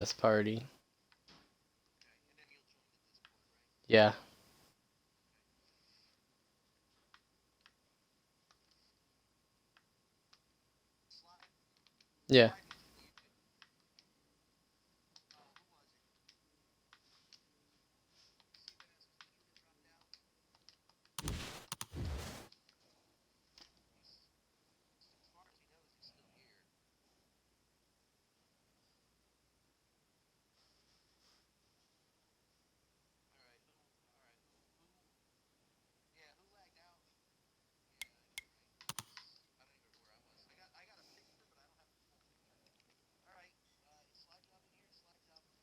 This party. Yeah. Yeah.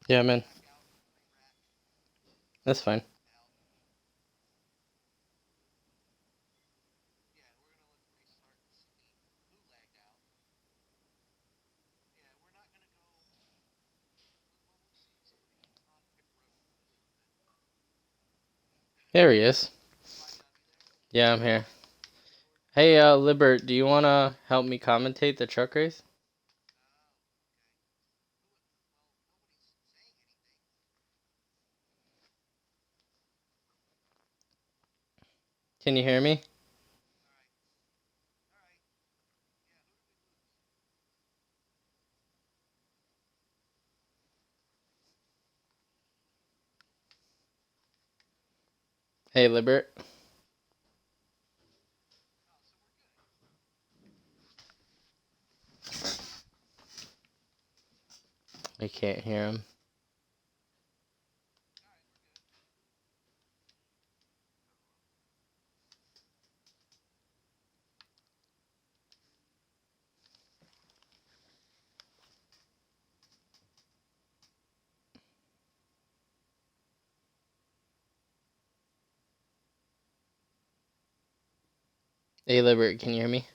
Yeah, man. That's fine. There he is. Yeah, I'm here. Hey, Libert, do you wanna help me commentate the truck race? Can you hear me? Hey, Libert. I can't hear him. Hey, Libert, can you hear me?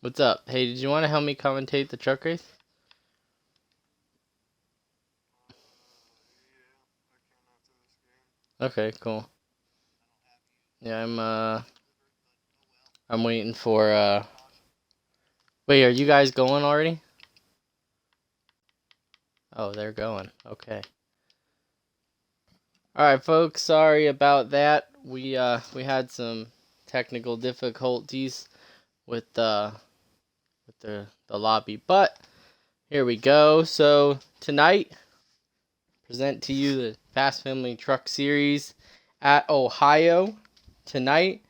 What's up? Hey, did you want to help me commentate the truck race? Okay, cool. Yeah, I'm waiting for wait, are you guys going already? Oh, they're going. Okay. All right, folks, sorry about that. We had some technical difficulties with the lobby, but here we go. So tonight, present to you the Fast Family Truck Series at Ohio. Tonight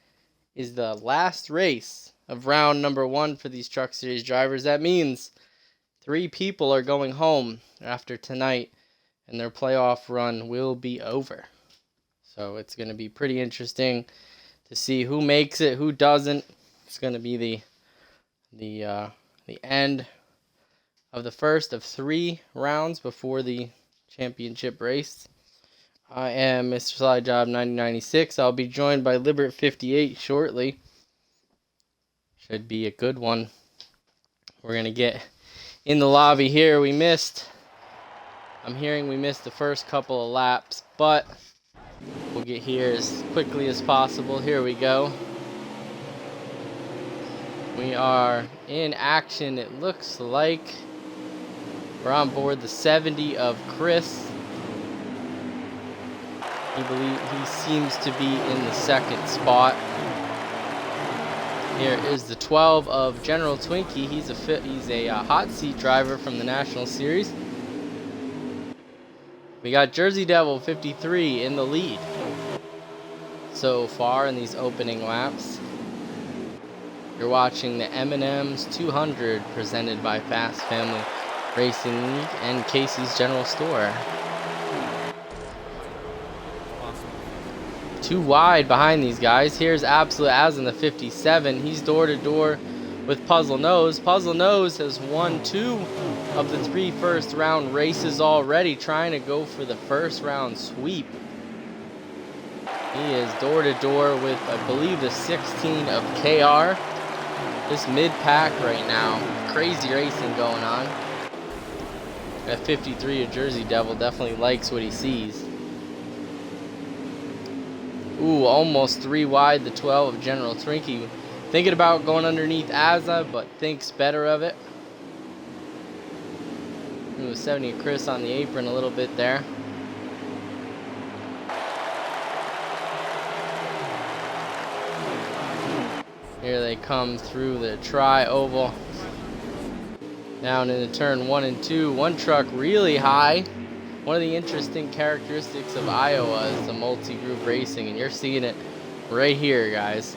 is the last race of round number 1 for these Truck Series drivers. That means 3 people are going home after tonight, and their playoff run will be over. So it's going to be pretty interesting to see who makes it, who doesn't. It's going to be the end of the first of 3 rounds before the championship race. I am Mr. Slide Job 9096. I'll be joined by Libert 58 shortly. Should be a good one. We're going to get in the lobby here. I'm hearing we missed the first couple of laps, but we'll get here as quickly as possible. Here we go. We are in action. It looks like we're on board the 70 of Chris. He seems to be in the second spot. Here is the 12 of General Twinkie. He's a hot seat driver from the National Series. We got Jersey Devil 53 in the lead so far in these opening laps. You're watching the M&M's 200 presented by Fast Family Racing League and Casey's General Store. Too wide behind these guys. Here's Absolute Az in the 57. He's door to door with Puzzle Nose. Puzzle Nose has won 2 of the 3 first round races already, trying to go for the first round sweep. He is door to door with, I believe, the 16 of KR. This mid-pack right now, crazy racing going on. That 53 of Jersey Devil definitely likes what he sees. Ooh, almost 3 wide, the 12 of General Twinkie. Thinking about going underneath Azza, but thinks better of it. It was 70 Chris on the apron a little bit there. Here they come through the tri-oval. Down into turn 1 and 2. One truck really high. One of the interesting characteristics of Iowa is the multi-group racing, and you're seeing it right here, guys.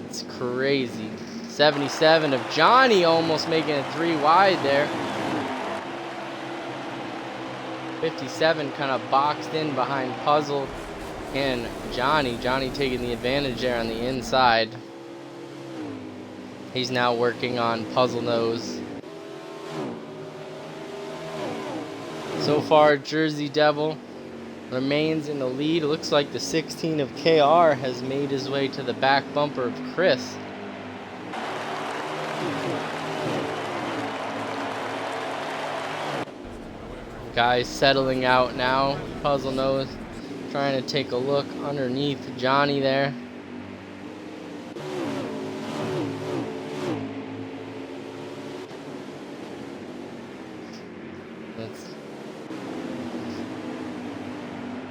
It's crazy. 77 of Johnny almost making it 3 wide there. 57 kind of boxed in behind Puzzle and Johnny. Johnny taking the advantage there on the inside. He's now working on Puzzle Nose. So far, Jersey Devil remains in the lead. It looks like the 16 of KR has made his way to the back bumper of Chris. Guys settling out now. Puzzle Nose trying to take a look underneath Johnny there.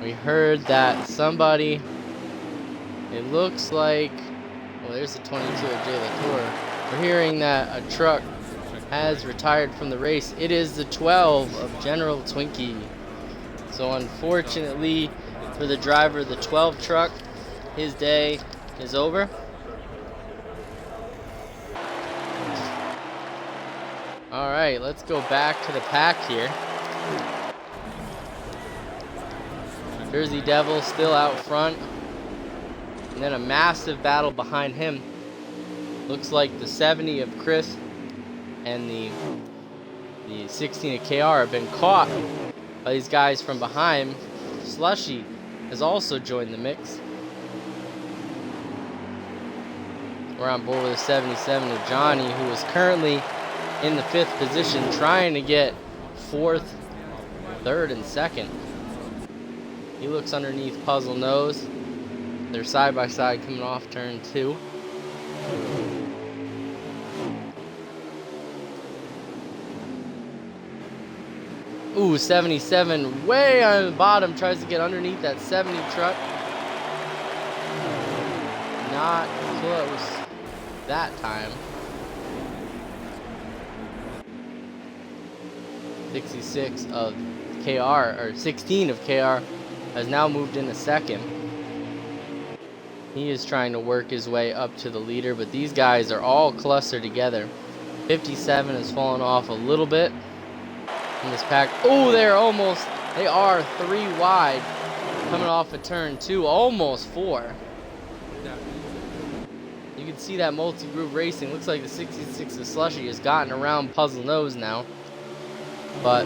We heard that somebody, it looks like, well, there's the 22 of Jay Latour. We're hearing that a truck has retired from the race. It is the 12 of General Twinkie. So unfortunately for the driver of the 12 truck, his day is over. All right, let's go back to the pack here. Jersey Devil still out front. And then a massive battle behind him. Looks like the 70 of Chris and the 16 of KR have been caught by these guys from behind. Slushy has also joined the mix. We're on board with the 77 of Johnny, who is currently in the 5th position, trying to get 4th, 3rd, and 2nd. He looks underneath Puzzle Nose. They're side by side coming off turn 2. Ooh, 77 way on the bottom, tries to get underneath that 70 truck. Not close that time. 66 of KR, or 16 of KR, has now moved into 2nd. He is trying to work his way up to the leader, but these guys are all clustered together. 57 has fallen off a little bit in this pack. Oh, they are 3 wide coming off of turn 2, almost 4. You can see that multi-group racing. Looks like the 66 of Slushy has gotten around Puzzle Nose now, but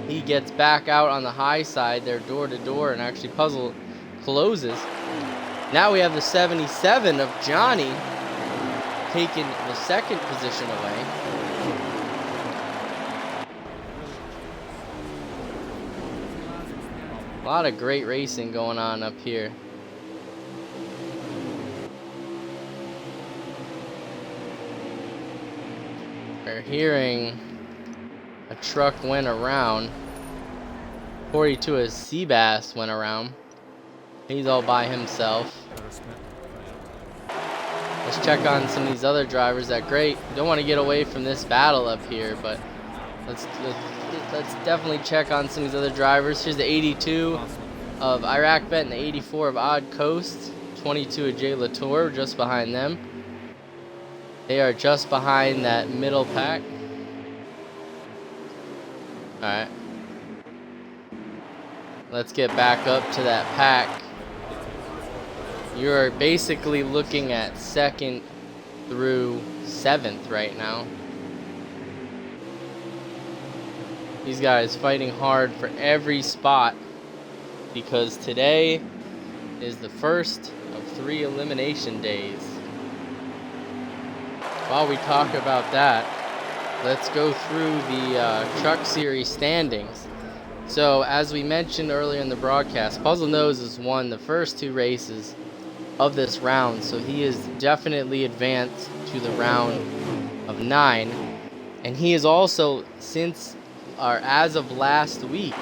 he gets back out on the high side there, door to door, and actually Puzzle closes. Now we have the 77 of Johnny taking the 2nd position away. A lot of great racing going on up here. We're hearing a truck went around. 42 as Seabass went around. He's all by himself. Let's check on some of these other drivers. That great. Don't want to get away from this battle up here, but let's definitely check on some of these other drivers. Here's the 82 of Iraq Bet and the 84 of Odd Coast. 22 of Jay Latour just behind them. They are just behind that middle pack. Alright. Let's get back up to that pack. You're basically looking at 2nd through 7th right now. These guys fighting hard for every spot, because today is the first of 3 elimination days. While we talk about that, let's go through the Truck Series standings. So, as we mentioned earlier in the broadcast, Puzzle Nose has won the first 2 races of this round, so he is definitely advanced to the round of 9. And he is also, since as of last week,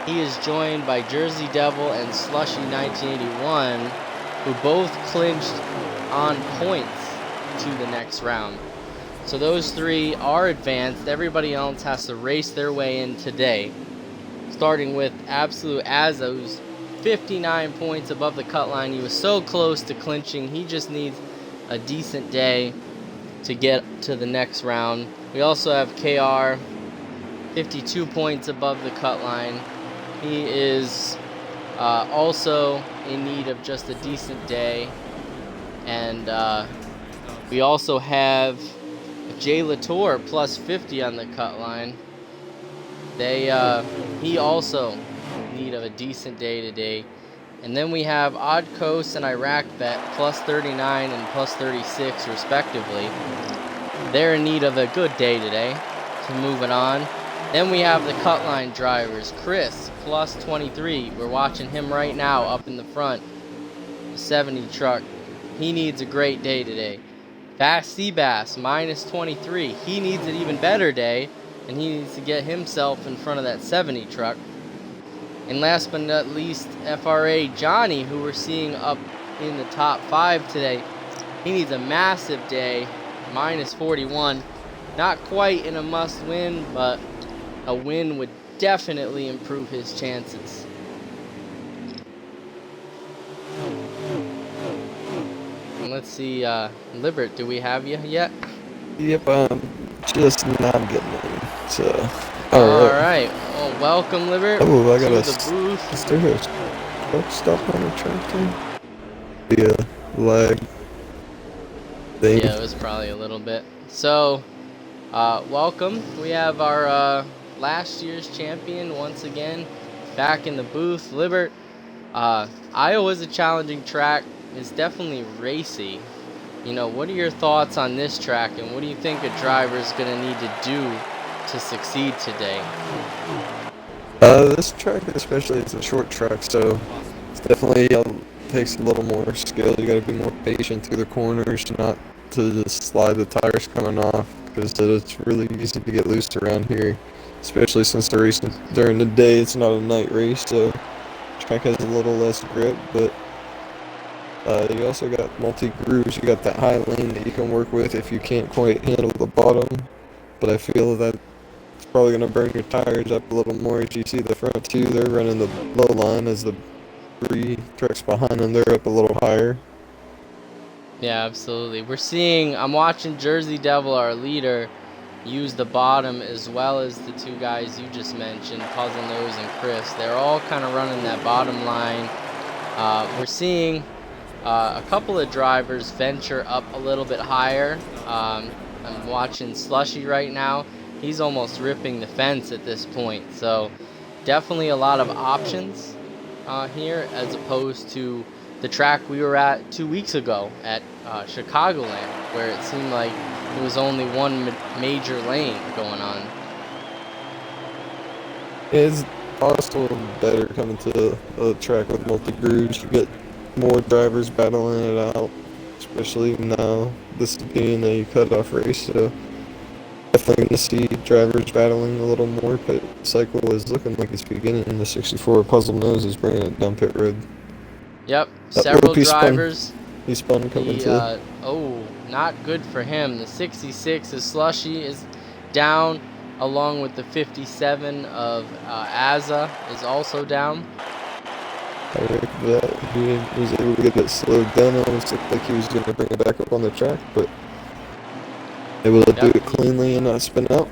he is joined by Jersey Devil and Slushy 1981, who both clinched on points to the next round. So those three are advanced. Everybody else has to race their way in today. Starting with Absolute Azza, who's 59 points above the cut line. He was so close to clinching. He just needs a decent day to get to the next round. We also have KR, 52 points above the cut line. He is also in need of just a decent day. And we also have Jay Latour plus 50 on the cut line. He also need of a decent day today. And then we have Odd Coast and Iraq Bet plus 39 and plus 36 respectively. They're in need of a good day today. So moving on. Then we have the cut line drivers. Chris plus 23. We're watching him right now up in the front. The 70 truck. He needs a great day today. Fast Seabass minus 23. He needs an even better day, and he needs to get himself in front of that 70 truck. And last but not least, FRA Johnny, who we're seeing up in the top 5 today. He needs a massive day, minus 41. Not quite in a must win, but a win would definitely improve his chances. And let's see, Libert, do we have you yet? Yep, just not getting in. So, alright. Well, welcome, Libert. Oh, I got to the booth. Is there a truck stop on the track thing? The lag thing. Yeah, it was probably a little bit. So, welcome. We have our last year's champion once again back in the booth. Libert, Iowa's a challenging track. It's definitely racy. You know, what are your thoughts on this track, and what do you think a driver is going to need to do to succeed today? This track, especially, it's a short track, so it's definitely takes a little more skill. You got to be more patient through the corners, not to just slide the tires coming off, because it's really easy to get loose around here, especially since the race during the day. It's not a night race, so the track has a little less grip, but you also got multi-grooves. You got that high lane that you can work with if you can't quite handle the bottom, but I feel that it's probably going to burn your tires up a little more. As you see the front two, they're running the low line as the 3 trucks behind them, they're up a little higher. Yeah, absolutely. I'm watching Jersey Devil, our leader, use the bottom as well as the 2 guys you just mentioned, Puzzle Nose and Chris. They're all kind of running that bottom line. We're seeing a couple of drivers venture up a little bit higher. I'm watching Slushy right now. He's almost ripping the fence at this point. So definitely a lot of options here, as opposed to the track we were at 2 weeks ago at Chicagoland, where it seemed like there was only one major lane going on. It's also better coming to a track with multi-grooves. You get more drivers battling it out, especially now, this being a cutoff race, so definitely going to see drivers battling a little more. Pit cycle is looking like it's beginning. The 64 Puzzle Nose is bringing it down pit road. Yep, several drivers. He spun coming to. Oh, not good for him. The 66 is Slushy is down, along with the 57 of Azza is also down. I think that he was able to get that slowed down. It almost looked like he was going to bring it back up on the track, but able to do it cleanly and not spin out.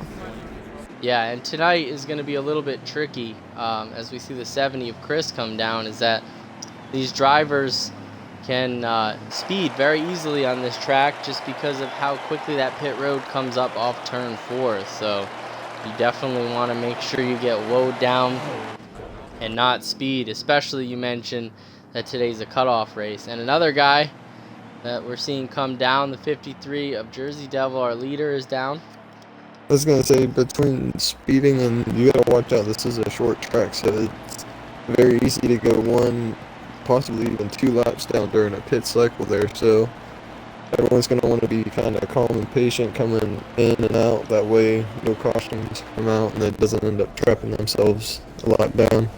Yeah, and tonight is going to be a little bit tricky as we see the 70 of Chris come down, is that these drivers can speed very easily on this track just because of how quickly that pit road comes up off turn 4. So you definitely want to make sure you get woed down and not speed, especially you mentioned that today's a cutoff race. And another guy that we're seeing come down, the 53 of Jersey Devil, our leader, is down. I was going to say, between speeding and you got to watch out, this is a short track, so it's very easy to go 1, possibly even 2 laps down during a pit cycle there. So everyone's going to want to be kind of calm and patient coming in and out. That way, no cautions come out and it doesn't end up trapping themselves a lot down.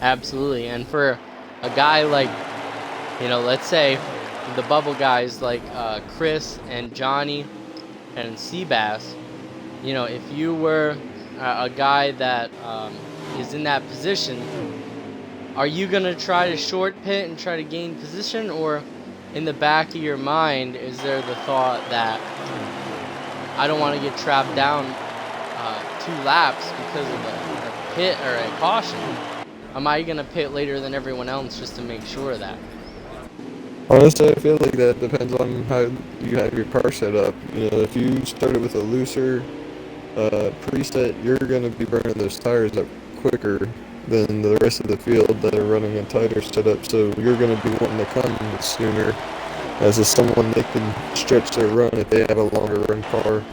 Absolutely. And for a guy like, let's say the bubble guys like Chris and Johnny and Seabass, if you were a guy that is in that position, are you going to try to short pit and try to gain position? Or in the back of your mind, is there the thought that I don't want to get trapped down 2 laps because of a pit or a caution? Am I going to pit later than everyone else just to make sure of that? Honestly, I feel like that depends on how you have your car set up. If you started with a looser preset, you're going to be burning those tires up quicker than the rest of the field that are running a tighter setup. So you're going to be wanting to come sooner. As a someone, they can stretch their run if they have a longer run car.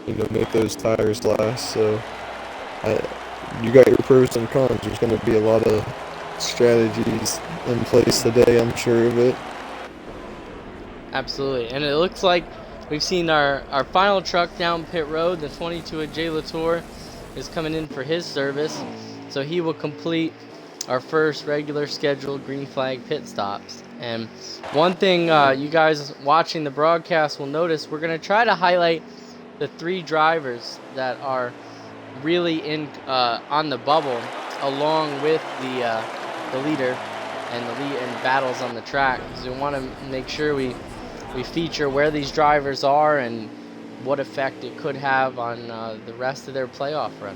Make those tires last. So you got your pros and cons. There's going to be a lot of strategies in place today, I'm sure of it. Absolutely. And it looks like we've seen our final truck down pit road. The 22 at Jay Latour is coming in for his service. So he will complete our first regular scheduled green flag pit stops. And one thing you guys watching the broadcast will notice, we're going to try to highlight the 3 drivers that are really in on the bubble, along with the leader and the lead and battles on the track. Because we want to make sure we feature where these drivers are and what effect it could have on the rest of their playoff run.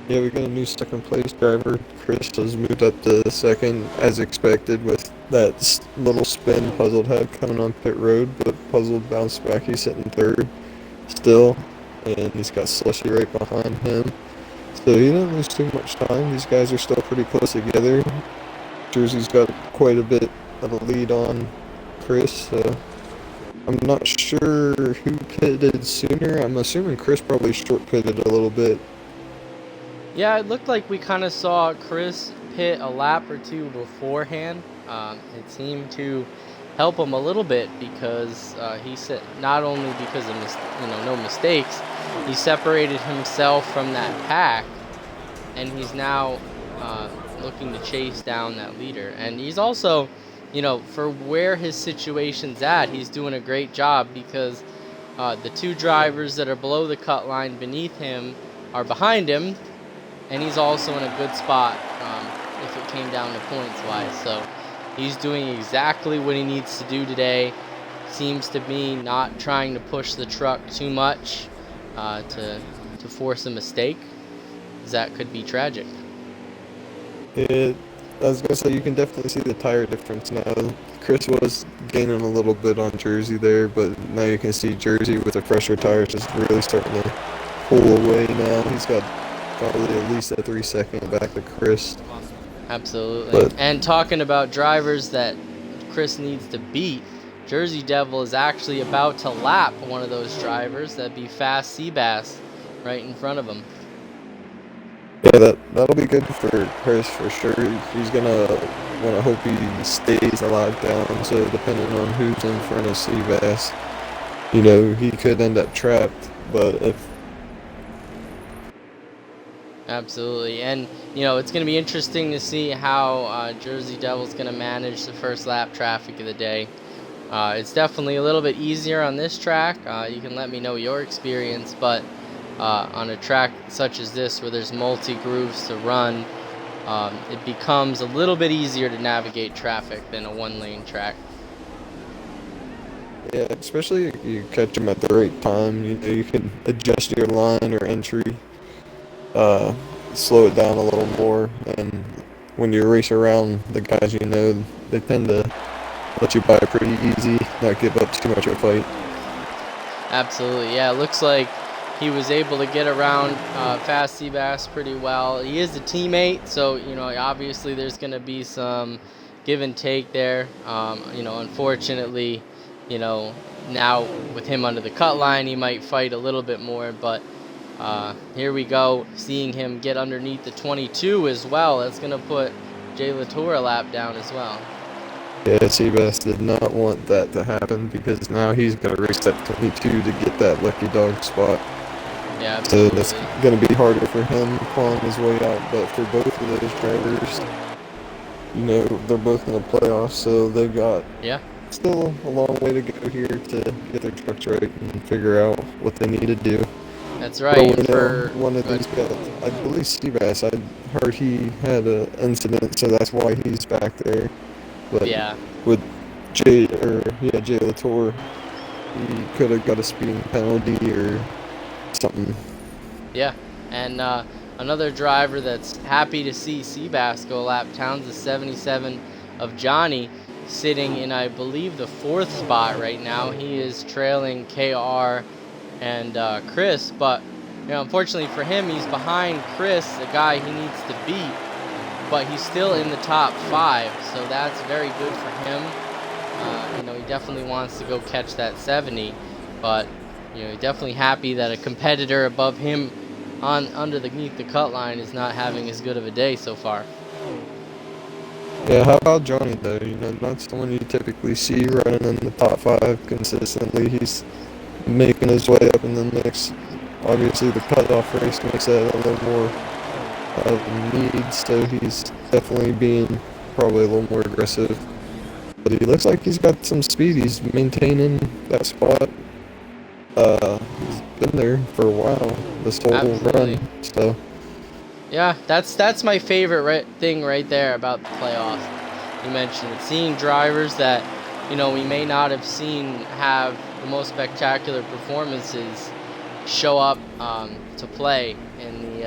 Yeah, we got a new second place driver. Chris has moved up to second as expected with that little spin Puzzled had coming on pit road, but Puzzled bounced back. He's sitting third still, and he's got Slushy right behind him. So he didn't lose too much time. These guys are still pretty close together. Jersey's got quite a bit of a lead on Chris. I'm not sure who pitted sooner. I'm assuming Chris probably short pitted a little bit. Yeah, it looked like we kind of saw Chris pit a lap or 2 beforehand. It seemed to help him a little bit because he said not only because of no mistakes, he separated himself from that pack, and he's now looking to chase down that leader. And he's also, for where his situation's at, he's doing a great job because the 2 drivers that are below the cut line beneath him are behind him, and he's also in a good spot if it came down to points wise. So he's doing exactly what he needs to do today. Seems to be not trying to push the truck too much to force a mistake. That could be tragic. I was gonna say, you can definitely see the tire difference now. Chris was gaining a little bit on Jersey there, but now you can see Jersey with the fresher tires just really starting to pull away now. He's got probably at least a 3-second back to Chris. Absolutely. And talking about drivers that Chris needs to beat, Jersey Devil is actually about to lap one of those drivers. That'd be Fast Seabass right in front of him. Yeah, that'll be good for Chris for sure. He's gonna want to hope he stays alive down. So depending on who's in front of Seabass, he could end up trapped. But if Absolutely. And, it's going to be interesting to see how Jersey Devil's going to manage the first lap traffic of the day. It's definitely a little bit easier on this track. You can let me know your experience, but on a track such as this where there's multi-grooves to run, it becomes a little bit easier to navigate traffic than a 1-lane track. Yeah, especially if you catch them at the right time. You can adjust your line or entry. Slow it down a little more, and when you race around the guys, they tend to let you by pretty easy, not give up too much of a fight. Absolutely, yeah. It looks like he was able to get around Fast Seabass pretty well. He is a teammate, so obviously there's going to be some give and take there. Unfortunately, now with him under the cut line, he might fight a little bit more, but here we go, seeing him get underneath the 22 as well. That's going to put Jay Latour a lap down as well. Yeah, Seabass did not want that to happen because now he's going to race that 22 to get that lucky dog spot. Yeah, So that's absolutely. going to be harder for him clawing his way out. But for both of those drivers, they're both in the playoffs, so they've got Yeah, still a long way to go here to get their trucks right and figure out what they need to do. that's But right. we And know for one of good. these guys, I believe Seabass, I heard he had an incident, so that's why he's back there. But Yeah, with Jay Latour, he could have got a speeding penalty or something. yeah. And another driver that's happy to see Seabass go lap Towns the 77 of Johnny, sitting in, I believe, the 4th spot right now. He is trailing KR and Chris, but unfortunately for him, he's behind Chris, the guy he needs to beat, but he's still in the top 5, so that's very good for him. He definitely wants to go catch that 70, but definitely happy that a competitor above him underneath the cut line is not having as good of a day so far. Yeah, how about Johnny though? Not someone you typically see running in the top 5 consistently. He's making his way up in the mix. Obviously, the cutoff race makes that a little more of a need, so he's definitely being probably a little more aggressive. But he looks like he's got some speed. He's maintaining that spot. He's been there for a while, this whole Absolutely. run. So Yeah, that's my favorite thing right there about the playoffs. You mentioned it, seeing drivers that we may not have seen have the most spectacular performances show up to play in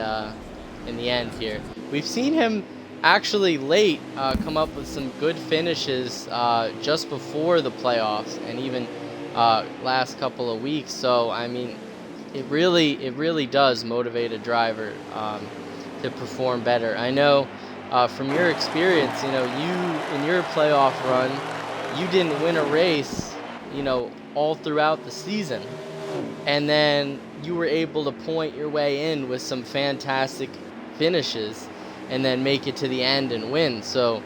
the end here. We've seen him actually late come up with some good finishes just before the playoffs and even last couple of weeks. So I mean, it really does motivate a driver to perform better. I know from your experience, you in your playoff run, you didn't win a race, all throughout the season, and then you were able to point your way in with some fantastic finishes and then make it to the end and win. So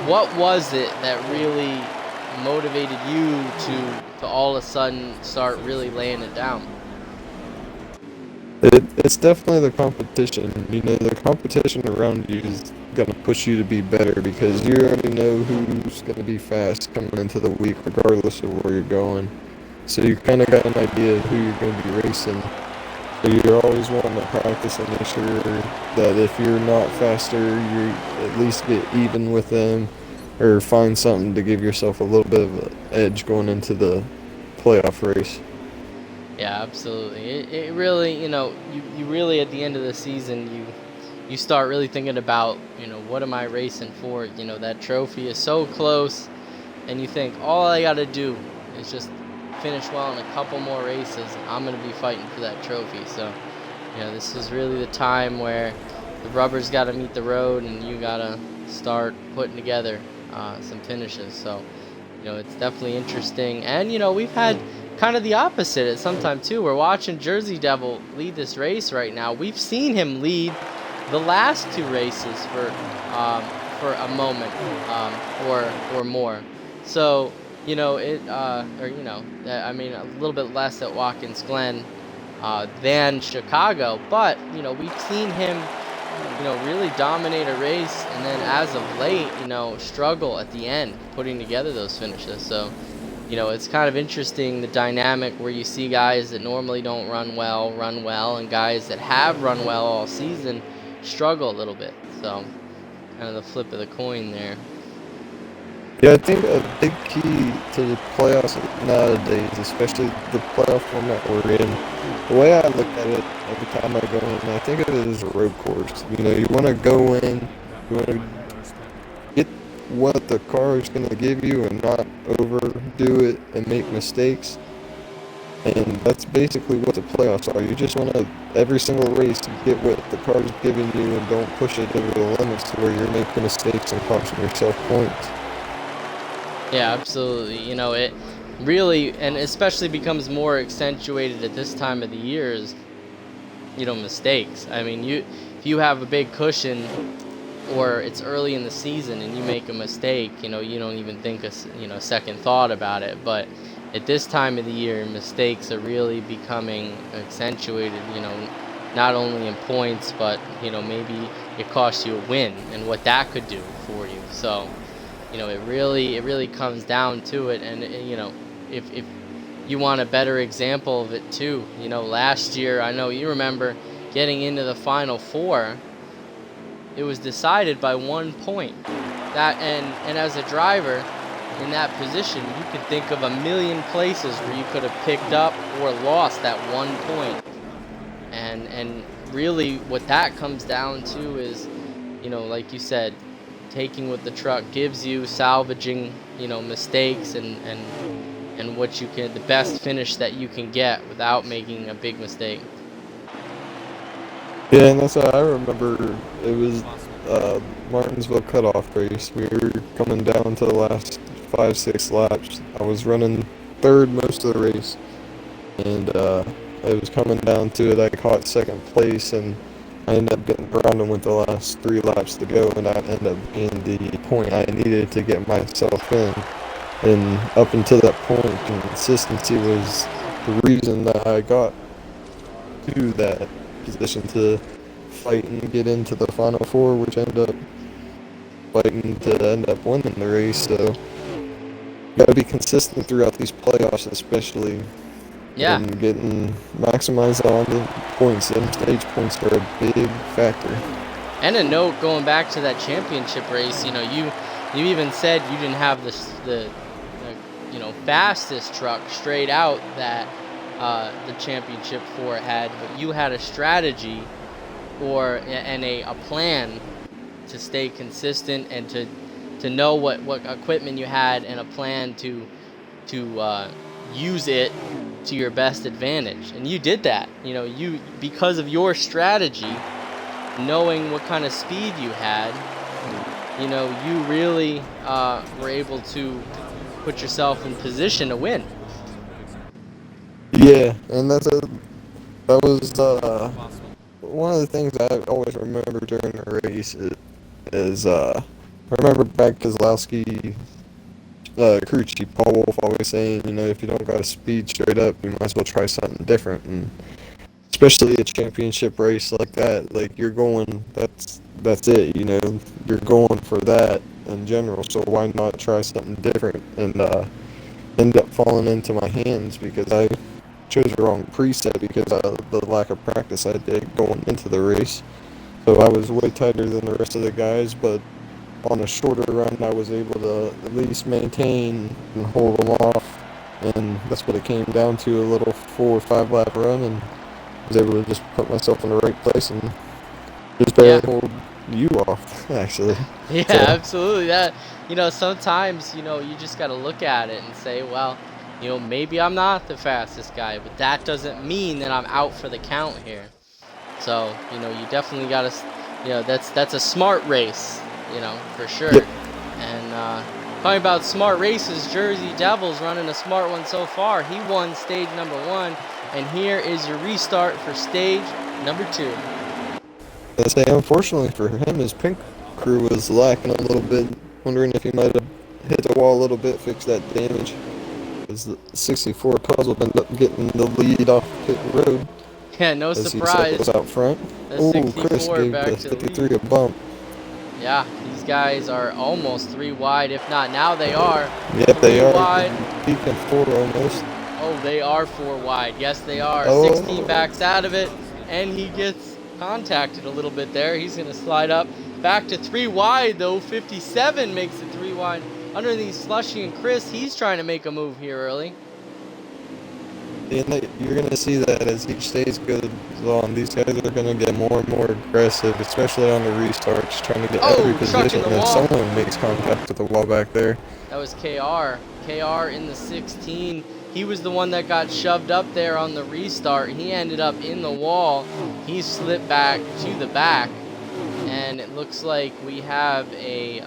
what was it that really motivated you to all of a sudden start really laying it down? it's definitely the competition. The competition around you is gonna push you to be better because you already know who's gonna be fast coming into the week, regardless of where you're going. So you kind of got an idea of who you're gonna be racing. So you're always wanting to practice and make sure that if you're not faster, you at least get even with them, or find something to give yourself a little bit of an edge going into the playoff race. Yeah, absolutely. It really, you really at the end of the season, you start really thinking about, what am I racing for? That trophy is so close, and you think all I got to do is just finish well in a couple more races, and I'm going to be fighting for that trophy. So, this is really the time where the rubber's got to meet the road, and you got to start putting together some finishes. So, it's definitely interesting. And, we've had kind of the opposite at some time too. We're watching Jersey Devil lead this race right now. We've seen him lead the last 2 races for a moment or more. So I mean a little bit less at Watkins Glen than Chicago, but we've seen him really dominate a race, and then as of late struggle at the end putting together those finishes. So it's kind of interesting, the dynamic where you see guys that normally don't run well, and guys that have run well all season struggle a little bit. So kind of the flip of the coin there. Yeah, I think a big key to the playoffs nowadays, especially the playoff format we're in, the way I look at it every time I go in, I think of it as a road course. You want to go in, you want to get what the car is going to give you and not overdo it and make mistakes. And that's basically what the playoffs are. You just want to, every single race, get what the car's giving you and don't push it over the limits to where you're making mistakes and costing yourself points. Yeah, absolutely. It really, and especially becomes more accentuated at this time of the year, is mistakes. I mean, if you have a big cushion or it's early in the season and you make a mistake, you don't even think a second thought about it. But at this time of the year, mistakes are really becoming accentuated, not only in points, but, maybe it costs you a win and what that could do for you. So, it really comes down to it. And, if you want a better example of it too, last year, I know you remember getting into the Final Four. It was decided by 1 point. And as a driver in that position, you could think of a million places where you could have picked up or lost that 1 point. And really what that comes down to is, like you said, taking what the truck gives you, salvaging, mistakes and what you can, the best finish that you can get without making a big mistake. Yeah, and that's how I remember it was Martinsville cutoff race. We were coming down to the last 5-6 laps. I was running third most of the race, and it was coming down to it. I caught second place, and I ended up getting Brandon with the last 3 laps to go, and that ended up being the point I needed to get myself in. And up until that point, consistency was the reason that I got to that position to fight and get into the Final Four, which ended up fighting to end up winning the race. So, gotta be consistent throughout these playoffs, especially. Yeah. And maximize on the points. And stage points are a big factor. And a note going back to that championship race, you even said you didn't have the fastest truck straight out that the championship 4 had, but you had a strategy and a plan to stay consistent and to know what equipment you had and a plan to use it to your best advantage. And you did that. You because of your strategy, knowing what kind of speed you had, you really were able to put yourself in position to win. Yeah, and that was one of the things I always remember during the race is I remember back Kozlowski, crew chief Paul Wolf always saying, if you don't got to speed straight up, you might as well try something different. And especially a championship race like that, like you're going, that's it, you're going for that in general. So why not try something different? And end up falling into my hands because I chose the wrong preset because of the lack of practice I did going into the race. So I was way tighter than the rest of the guys, but on a shorter run I was able to at least maintain and hold them off, and that's what it came down to, a little 4 or 5 lap run, and I was able to just put myself in the right place and just barely hold you off, actually. Yeah, so. Absolutely. That, sometimes, you just got to look at it and say, well, maybe I'm not the fastest guy, but that doesn't mean that I'm out for the count here. So, you definitely got to, that's a smart race, for sure. Yep. And talking about smart races, Jersey Devils running a smart one so far. He won stage number 1, and here is your restart for stage number 2. I say, unfortunately for him, his pink crew was lacking a little bit. Wondering if he might have hit the wall a little bit, fixed that damage. Because the 64 Puzzle ended up getting the lead off pit road. Yeah, no surprise. He was out front. Oh, Chris gave the 53 a bump. Yeah, these guys are almost 3 wide, if not now they are. Yep, they are. Wide. Peaking 4 almost. Oh, they are 4 wide. Yes, they are. Oh. 16 backs out of it, and he gets contacted a little bit there. He's going to slide up back to 3 wide, though. 57 makes it 3 wide. Underneath Slushy and Chris, he's trying to make a move here early. And you're going to see that as each stage goes on. These guys are going to get more and more aggressive, especially on the restarts, trying to get every position. And someone makes contact with the wall back there. That was KR. KR in the 16. He was the one that got shoved up there on the restart. He ended up in the wall. He slipped back to the back. And it looks like we have a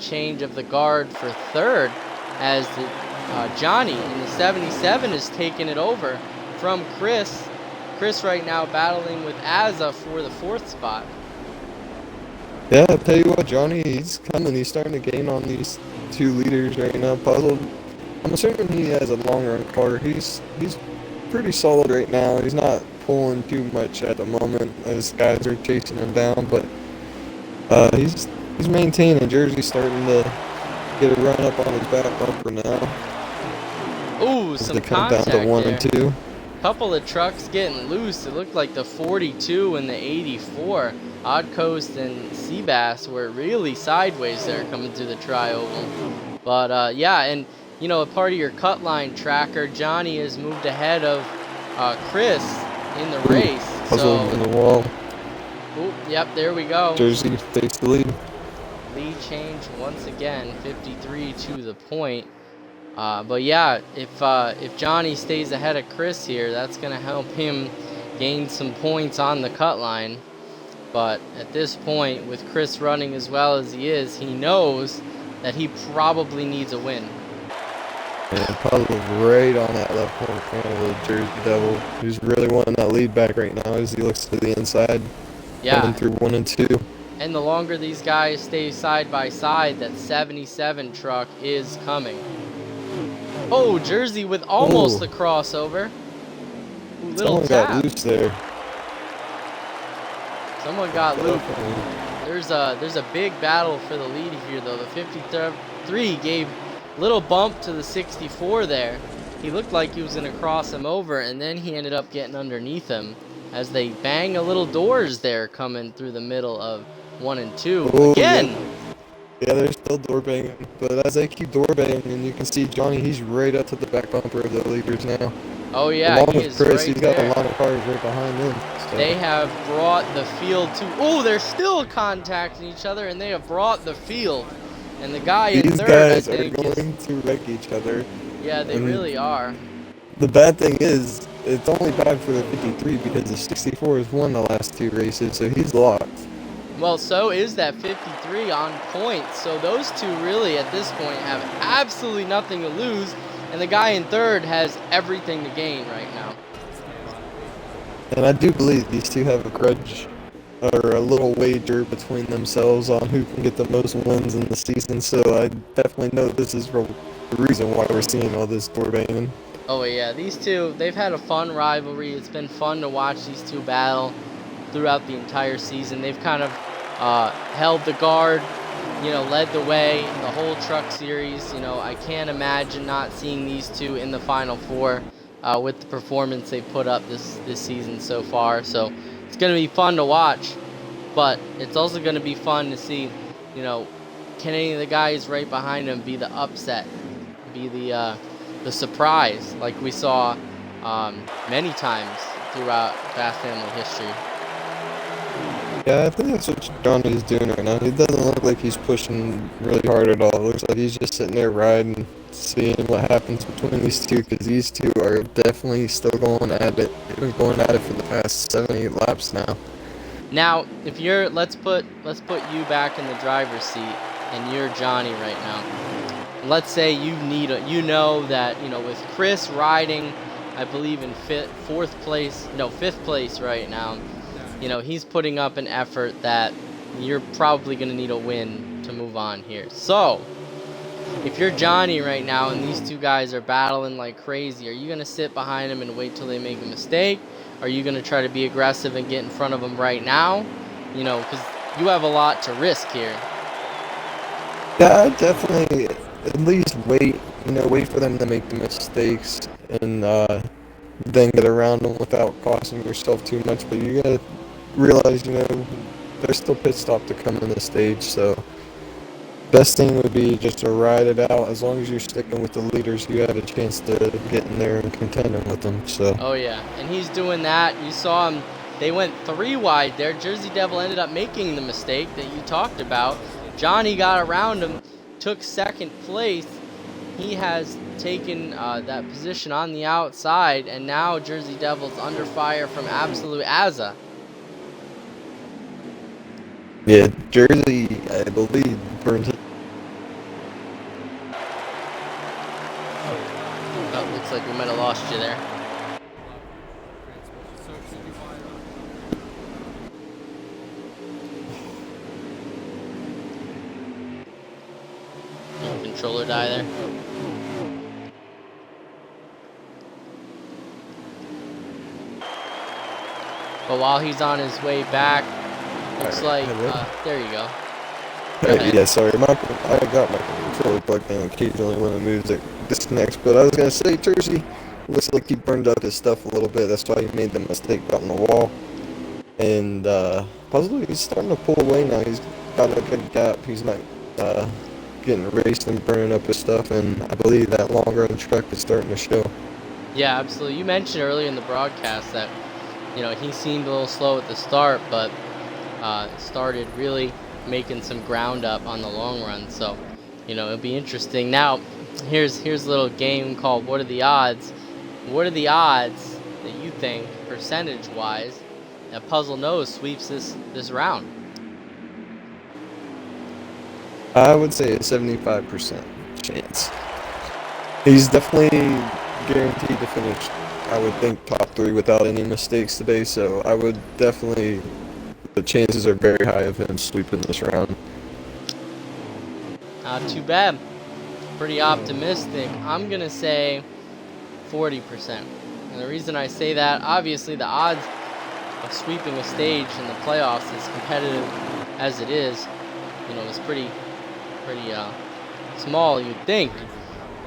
change of the guard for third as Johnny in the 77 is taking it over from Chris. Chris right now battling with Azza for the 4th spot. Yeah, I tell you what, Johnny, he's coming. He's starting to gain on these two leaders right now. Puzzled. I'm assuming he has a long run car. He's pretty solid right now. He's not pulling too much at the moment as guys are chasing him down, but he's maintaining. Jersey's starting to get a run up on his back bumper now Ooh, as some they come down to contact 1 there. and 2. Couple of trucks getting loose. It looked like the 42 and the 84. Odd Coast and Seabass were really sideways there coming through the tri-oval. But yeah, and you know, a part of your cut line tracker, Johnny has moved ahead of Chris in the race. Puzzled So, in the wall. ooh, yep, there we go. Jersey takes the lead. Lead change once again, 53 to the point. But yeah, if Johnny stays ahead of Chris here, that's gonna help him gain some points on the cut line. But at this point, with Chris running as well as he is, he knows that he probably needs a win. And Puzzle's right on that left corner of the Jersey Devil. He's really wanting that lead back right now as he looks to the inside. Yeah. Coming through 1 and 2. And the longer these guys stay side by side, that 77 truck is coming. Oh, Jersey with almost the crossover. Ooh, little Someone tap. got loose there. Someone got loose. There's a big battle for the lead here, though. The 53 gave a little bump to the 64 there. He looked like he was going to cross him over, and then he ended up getting underneath him as they bang a little doors there coming through the middle of 1 and 2. Oh, Again! Yeah, they're still door banging. But as they keep door banging, you can see Johnny, he's right up to the back bumper of the leaders now. Oh, yeah, along he with is Chris, right he's got there. a lot of cars right behind him. So. They have brought the field to... Oh, they're still contacting each other, and they have brought the field. And the guy in These third, guys I think, are going to wreck each other. Yeah, they really are. The bad thing is, it's only bad for the 53 because the 64 has won the last 2 races, so he's locked. Well, so is that 53 on points. So those two really, at this point, have absolutely nothing to lose. And the guy in third has everything to gain right now. And I do believe these two have a grudge or a little wager between themselves on who can get the most wins in the season. So I definitely know this is the reason why we're seeing all this door banging. Oh yeah, these two, they've had a fun rivalry. It's been fun to watch these two battle throughout the entire season. They've kind of held the guard, you know, led the way in the whole truck series. You know, I can't imagine not seeing these two in the Final Four with the performance they put up this season so far. So it's going to be fun to watch, but it's also going to be fun to see, you know, can any of the guys right behind them be the upset, be the surprise like we saw many times throughout Fast Family history. Yeah, I think that's what Johnny's doing right now. He doesn't look like he's pushing really hard at all. It looks like he's just sitting there riding, seeing what happens between these two, because these two are definitely still going at it. They've been going at it for the past 7-8 laps now. Now, if you're, let's put you back in the driver's seat, and you're Johnny right now. Let's say you need you know that, you know, with Chris riding, I believe in fifth place right now. You know, he's putting up an effort that you're probably going to need a win to move on here. So, if you're Johnny right now and these two guys are battling like crazy, are you going to sit behind them and wait till they make a mistake? Are you going to try to be aggressive and get in front of them right now? You know, because you have a lot to risk here. Yeah, I'd definitely at least wait, you know, wait for them to make the mistakes and then get around them without costing yourself too much. But you got to realize, you know, there's still pit stop to come in the stage, so best thing would be just to ride it out. As long as you're sticking with the leaders, you have a chance to get in there and contending with them. So. Oh yeah, and he's doing that. You saw him. They went 3 wide there. Jersey Devil ended up making the mistake that you talked about. Johnny got around him, took second place. He has taken that position on the outside, and now Jersey Devil's under fire from Absolute Azza. Yeah, Jersey, I believe, burns it. Oh, looks like we might have lost you there. controller die there. But while he's on his way back, looks like, there you go. Yeah, sorry, I got my controller plugged in occasionally when it moves, it disconnects. But I was gonna say, Jersey looks like he burned up his stuff a little bit. That's why he made the mistake out on the wall. And puzzle, he's starting to pull away now. He's got a good gap. He's not getting raced and burning up his stuff. And I believe that long run truck is starting to show. Yeah, absolutely. You mentioned earlier in the broadcast that, he seemed a little slow at the start, but started really making some ground up on the long run. So, it'll be interesting. Now, here's a little game called What Are the Odds? What are the odds that you think, percentage-wise, that Puzzle Nose sweeps this round? I would say a 75% chance. He's definitely guaranteed to finish, I would think, top 3 without any mistakes today. So I would definitely, the chances are very high of him sweeping this round. Not too bad. Pretty optimistic. I'm going to say 40%. And the reason I say that, obviously the odds of sweeping a stage in the playoffs, as competitive as it is, is pretty small, you'd think.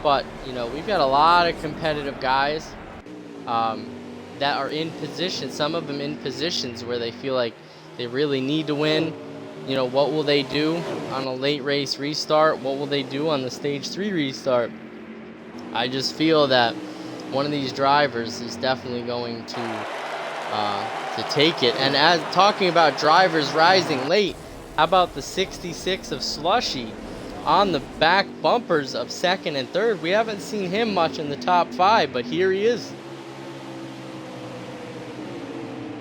But, we've got a lot of competitive guys that are in position, some of them in positions where they feel like they really need to win. What will they do on a late race restart? What will they do on the stage 3 restart? I just feel that one of these drivers is definitely going to take it. And as talking about drivers rising late, how about the 66 of Slushy on the back bumpers of 2nd and 3rd? We haven't seen him much in the top 5, but here he is.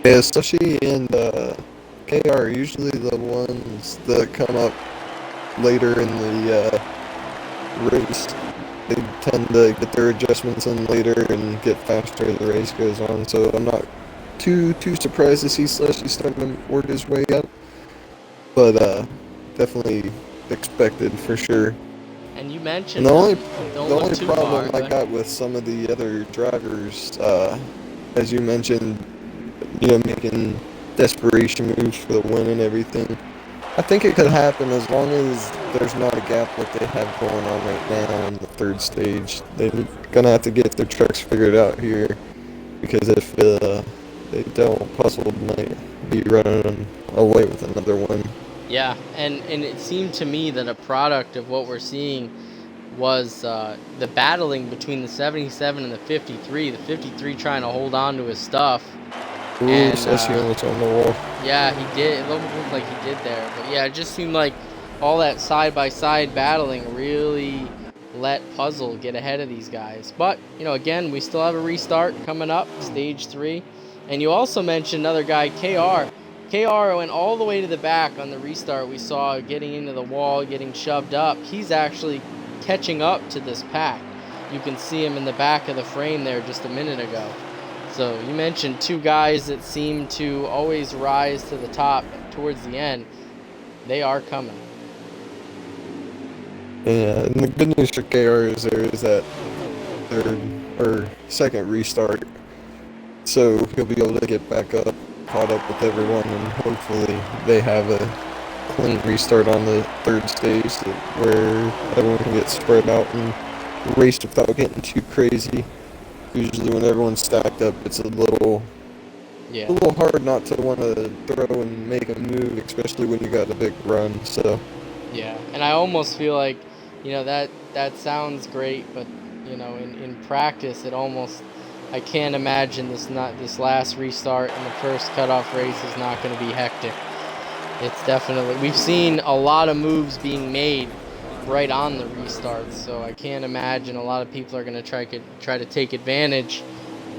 Yeah, Slushy and KR are usually the ones that come up later in the race. They tend to get their adjustments in later and get faster as the race goes on. So I'm not too surprised to see Slushy starting to work his way up. But definitely expected for sure. And you mentioned the only problem I got with some of the other drivers, as you mentioned, making desperation moves for the win and everything. I think it could happen as long as there's not a gap like they have going on right now in the 3rd stage. They're gonna have to get their trucks figured out here, because if they don't, Puzzle might be running away with another one. Yeah, and it seemed to me that a product of what we're seeing was the battling between the 77 and the 53. The 53 trying to hold on to his stuff. Ooh, and Slushy almost on the wall. Yeah, he did. It looked like he did there. But yeah, it just seemed like all that side-by-side battling really let Puzzle get ahead of these guys. But, again, we still have a restart coming up, stage 3. And you also mentioned another guy, KR. KR went all the way to the back on the restart. We saw getting into the wall, getting shoved up. He's actually catching up to this pack. You can see him in the back of the frame there just a minute ago. So you mentioned 2 guys that seem to always rise to the top towards the end. They are coming. Yeah, and the good news for KR is that 3rd or 2nd restart, so he'll be able to get back up, caught up with everyone, and hopefully they have a clean restart on the 3rd stage where everyone can get spread out and race without getting too crazy. Usually when everyone's stacked up, it's a little hard not to want to throw and make a move, especially when you got a big run. So yeah, and I almost feel like, that sounds great, but in practice, I can't imagine this last restart and the first cutoff race is not going to be hectic. It's definitely, we've seen a lot of moves being made right on the restarts, so I can't imagine a lot of people are going to try to take advantage,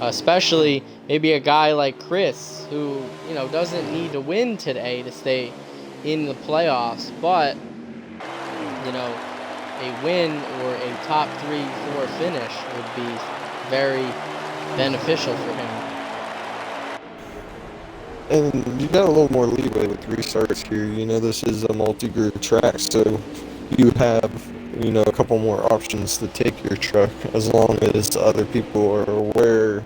especially maybe a guy like Chris, who doesn't need to win today to stay in the playoffs, but a win or a top 3-4 finish would be very beneficial for him. And you got a little more leeway with restarts here. This is a multi-group track, so you have a couple more options to take your truck as long as other people are aware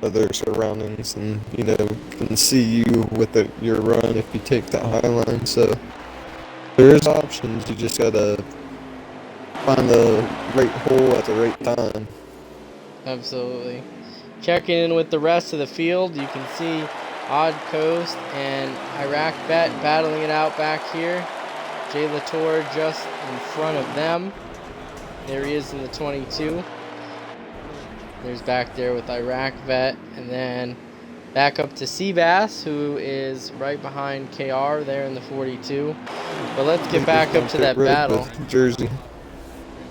of their surroundings and, can see you with your run if you take the high line. So there's options. You just gotta find the right hole at the right time. Absolutely. Checking in with the rest of the field, you can see Odd Coast and Iraq Bet battling it out back here. Jay Latour just in front of them. There he is in the 22. There's back there with Iraq Vet, and then back up to Seabass, who is right behind KR there in the 42. But let's get back up to that battle. Jersey.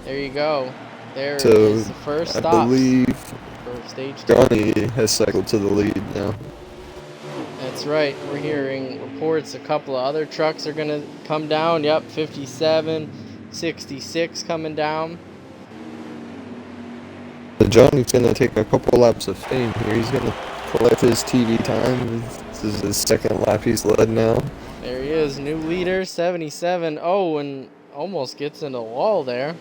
There you go. There So is the first stop. I believe for stage 2. Johnny has cycled to the lead now. That's right. We're hearing reports a couple of other trucks are going to come down. Yep, 57, 66 coming down. So Johnny's going to take a couple laps of fame here. He's going to collect his TV time. This is his second lap he's led now. There he is, new leader, 77. Oh, and almost gets in a wall there.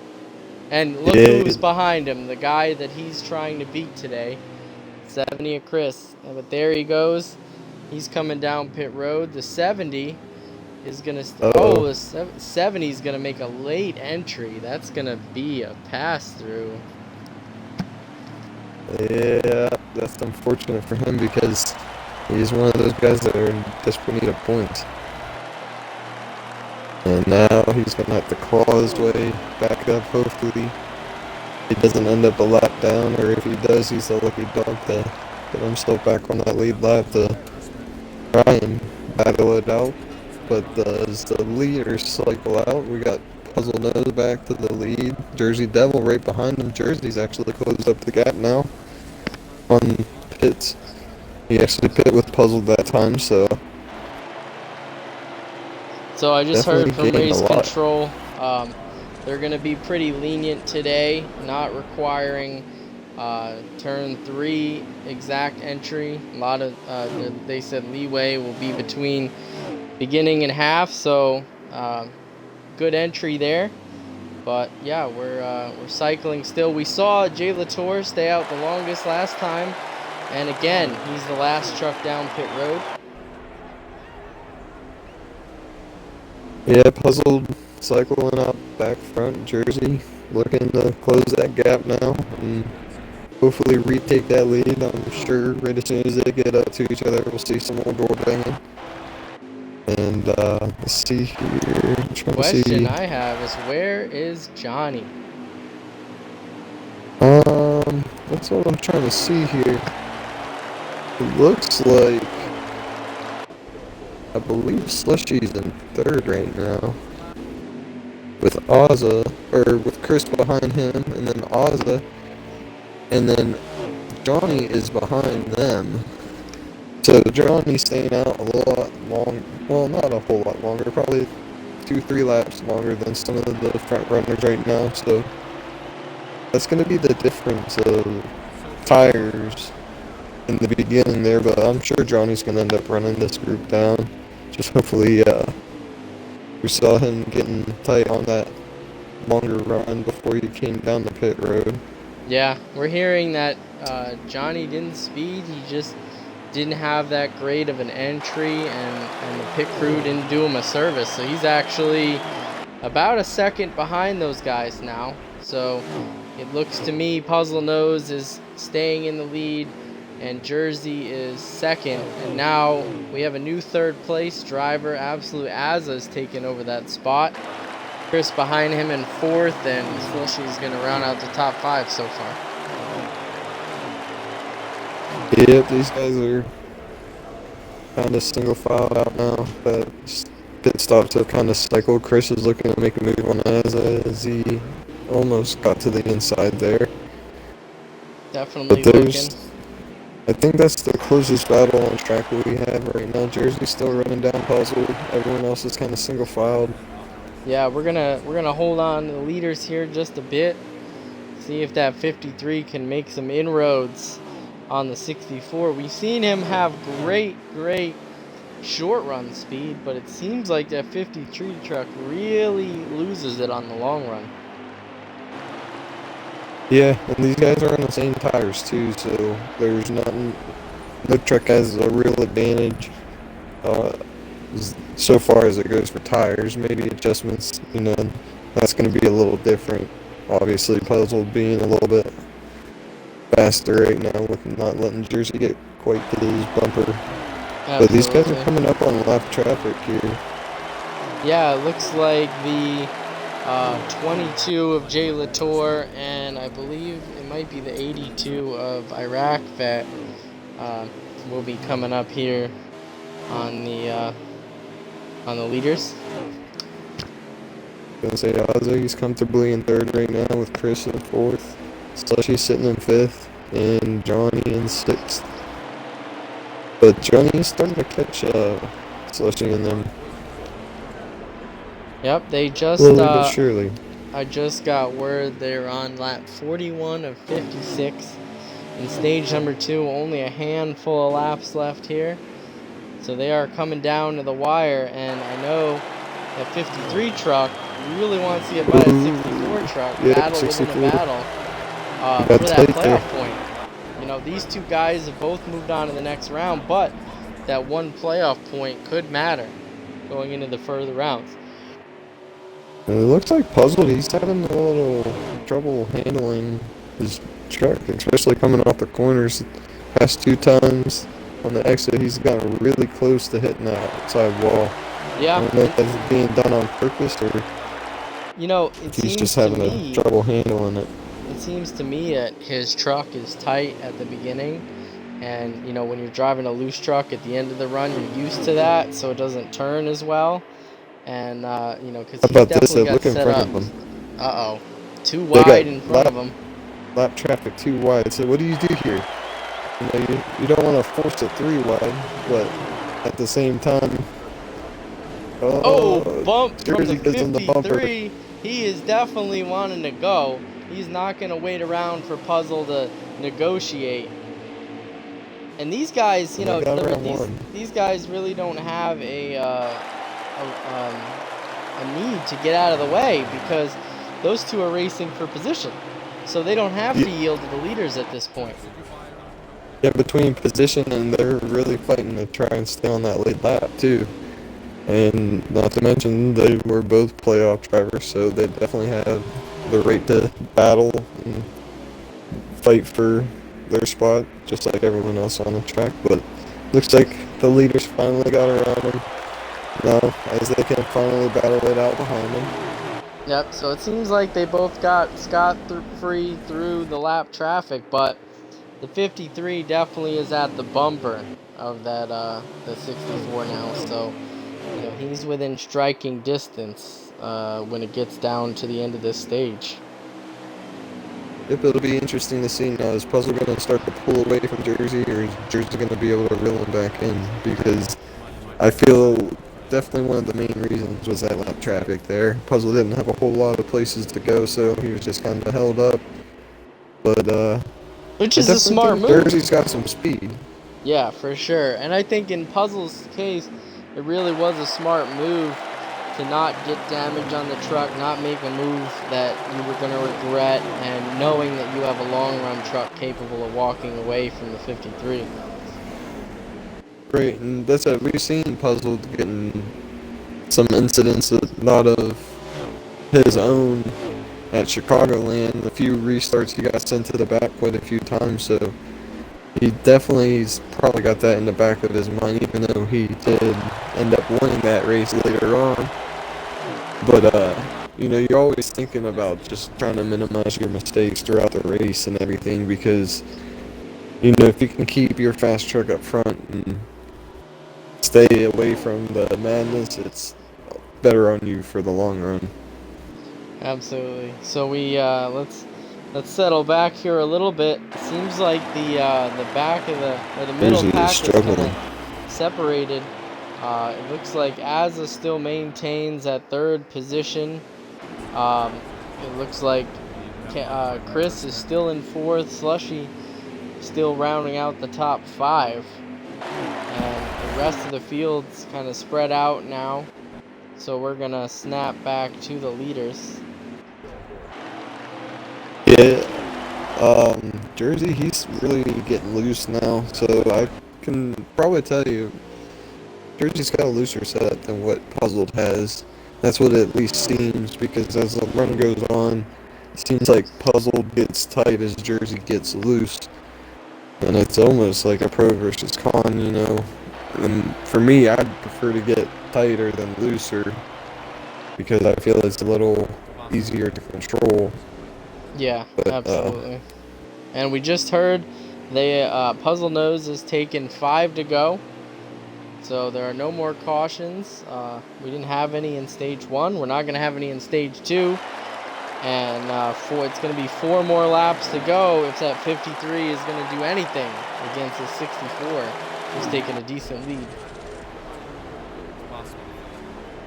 And look who's behind him, the guy that he's trying to beat today. 70 of Chris. But there he goes. He's coming down pit road. The 70 is going to... the 70 is going to make a late entry. That's going to be a pass-through. Yeah, that's unfortunate for him because he's one of those guys that are in desperate need of points. And now he's going to have to claw his way back up, hopefully. He doesn't end up a lap down, or if he does, he's a lucky dog to get himself back on that lead lap to try and battle it out. But as the leaders cycle out, we got Puzzle Nose back to the lead. Jersey Devil right behind him. Jersey's actually closed up the gap now on pits. He actually pit with Puzzle that time, so... So I just heard from Race Control, they're going to be pretty lenient today, not requiring turn 3 exact entry. A lot of, they said leeway will be between beginning and half, so good entry there. But yeah, we're cycling still. We saw Jay Latour stay out the longest last time, and again, he's the last truck down pit road. Yeah, Puzzle cycling out back front. Jersey looking to close that gap now and hopefully retake that lead. I'm sure right as soon as they get up to each other, we'll see some more door banging. And let's see here. The question I have is, where is Johnny? That's what I'm trying to see here. It looks like, I believe Slushy's in third right now. With Ozza, or with Chris behind him, and then Ozza, and then Johnny is behind them. So Johnny's staying out a lot long, well, not a whole lot longer, probably 2-3 laps longer than some of the front runners right now. So that's going to be the difference of tires in the beginning there, but I'm sure Johnny's going to end up running this group down. Just hopefully, we saw him getting tight on that longer run before he came down the pit road. Yeah, we're hearing that Johnny didn't speed. He just didn't have that great of an entry, and the pit crew didn't do him a service. So he's actually about a second behind those guys now. So it looks to me Puzzle Nose is staying in the lead, and Jersey is second. And now we have a new third place driver. Absolute Azza is taking over that spot. Chris behind him in fourth, and Slushy's going to round out the top 5 so far. Yep, these guys are kind of single file out now. But pit stops have kind of cycled. Chris is looking to make a move on Azza as he almost got to the inside there. Definitely but looking. I think that's the closest battle on track we have right now. Jersey's still running down Puzzle. Everyone else is kind of single filed. Yeah, we're gonna hold on to the leaders here just a bit. See if that 53 can make some inroads on the 64. We've seen him have great short run speed, but it seems like that 53 truck really loses it on the long run. Yeah, and these guys are on the same tires too, so there's nothing. No truck has a real advantage uh, so far as it goes for tires. Maybe adjustments, that's going to be a little different. Obviously, Puzzle being a little bit faster right now with not letting Jersey get quite to his bumper. But these guys are Absolutely. coming up on lap traffic here. Yeah, it looks like the 22 of Jay Latour, and I believe it might be the 82 of Iraq that will be coming up here on the leaders. Gonna say Ozzy's comfortably in third right now with Chris in fourth. Slushy's sitting in fifth, and Johnny in sixth. But Johnny is starting to catch Slushy in them Yep, they just slowly but surely. I just got word they're on lap 41 of 56. In stage number 2, only a handful of laps left here. So they are coming down to the wire, and I know that 53 truck really wants to get by a 64 truck, Yeah, battle 64. within a battle for that playoff point. You know, these two guys have both moved on to the next round, but that one playoff point could matter going into the further rounds. It looks like Puzzled, he's having a little trouble handling his truck, especially coming off the corners. Past 2 times on the exit, he's gotten really close to hitting that outside wall. Yeah. I don't know if that's being done on purpose or he's just having a trouble handling it. It seems to me that his truck is tight at the beginning, and when you're driving a loose truck at the end of the run, you're used to that, so it doesn't turn as well. And because he's definitely got set up. Uh-oh, too wide in front of him. Lap traffic too wide. So what do you do here? You don't want to force it 3 wide, but at the same time. Bump from the 53. He is definitely wanting to go. He's not going to wait around for Puzzle to negotiate. And these guys, these guys really don't have a need to get out of the way because those two are racing for position. So they don't have to yield to the leaders at this point. Yeah, between position and they're really fighting to try and stay on that lead lap too. And not to mention they were both playoff drivers, so they definitely have the right to battle and fight for their spot, just like everyone else on the track. But looks like the leaders finally got around them now, as they can finally battle it out behind them. Yep, so it seems like they both got scot-free through the lap traffic, but the 53 definitely is at the bumper of that the 64 now, so he's within striking distance when it gets down to the end of this stage. Yep, it'll be interesting to see now. Is Puzzle going to start to pull away from Jersey, or is Jersey going to be able to reel him back in? Because I feel definitely one of the main reasons was that lap traffic there. Puzzle didn't have a whole lot of places to go, so he was just kind of held up. But which is a smart move. Jersey's got some speed. Yeah, for sure. And I think in Puzzle's case, it really was a smart move to not get damage on the truck, not make a move that you were going to regret, and knowing that you have a long-run truck capable of walking away from the 53. Right, and that's what we've seen Puzzle getting some incidents, a lot of his own at Chicagoland. A few restarts, he got sent to the back quite a few times, so he definitely's probably got that in the back of his mind, even though he did end up winning that race later on. But, you're always thinking about just trying to minimize your mistakes throughout the race and everything, because, if you can keep your fast truck up front and stay away from the madness, it's better on you for the long run. Absolutely. So we let's settle back here a little bit. It seems like the back of the middle pack is kind of separated. It looks like Azza still maintains at third position. It looks like Chris is still in fourth. Slushy still rounding out the top 5. And the rest of the field's kind of spread out now. So we're going to snap back to the leaders. Yeah, Jersey, he's really getting loose now, so I can probably tell you Jersey's got a looser setup than what Puzzled has. That's what it at least seems, because as the run goes on, it seems like Puzzled gets tight as Jersey gets loose. And it's almost like a pro versus con, you know. And for me, I'd prefer to get tighter than looser, because I feel it's a little easier to control. Yeah, But, absolutely. And we just heard the Puzzle Nose is taken 5 to go. So there are no more cautions. We didn't have any in stage 1. We're not going to have any in stage 2. And it's going to be 4 more laps to go if that 53 is going to do anything against the 64, who's taking a decent lead.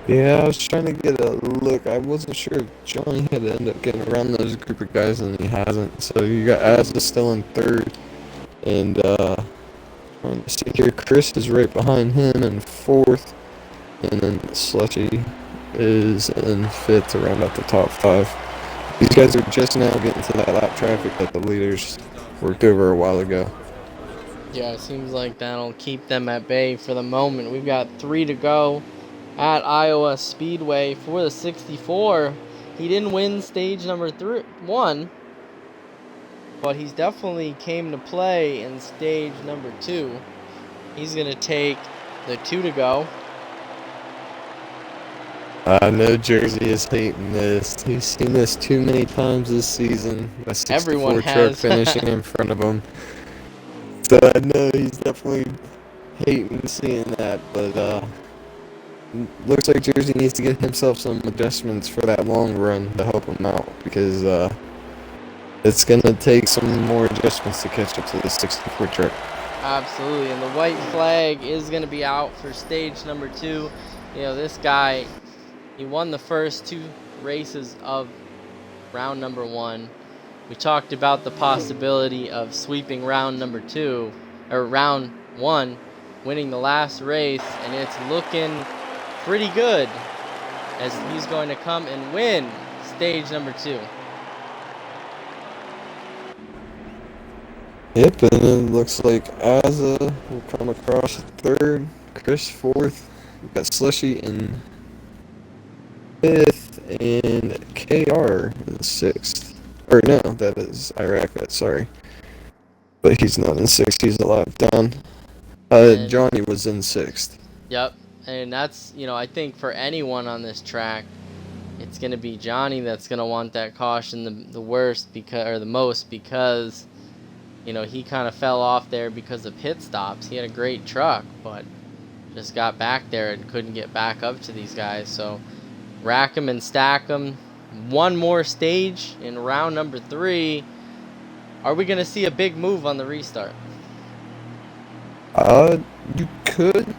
Yeah, I was trying to get a look. I wasn't sure if Johnny had ended up getting around those group of guys, and he hasn't. So you got Azza still in third, and trying to see here, Chris is right behind him in fourth, and then Slushy is in fifth to round out the top 5. These guys are just now getting to that lap traffic that the leaders worked over a while ago. Yeah, it seems like that'll keep them at bay for the moment. We've got 3 to go at Iowa Speedway for the 64. He didn't win stage number 1, but he's definitely came to play in stage number 2. He's going to take the 2 to go. I know Jersey is hating this. He's seen this too many times this season. A 64 Everyone truck has. finishing in front of him. So I know he's definitely hating seeing that, but looks like Jersey needs to get himself some adjustments for that long run to help him out, because it's going to take some more adjustments to catch up to the 64 truck. Absolutely, and the white flag is going to be out for stage number 2. You know, this guy, he won the first 2 races of round number 1. We talked about the possibility of sweeping round number 2, or round 1, winning the last race, and it's looking pretty good as he's going to come and win stage number 2. Yep, and it looks like Azza will come across third, Chris fourth, we've got Slushy in fifth, and KR in sixth. Or no, that is Iraq, sorry. But he's not in sixth, he's a lap down. Johnny was in sixth. Yep, and that's, you know, I think for anyone on this track, it's going to be Johnny that's going to want that caution the worst, because, or the most, because, you know, he kind of fell off there because of pit stops. He had a great truck, but just got back there and couldn't get back up to these guys. So rack them and stack them. One more stage in round number 3. Are we going to see a big move on the restart? You could.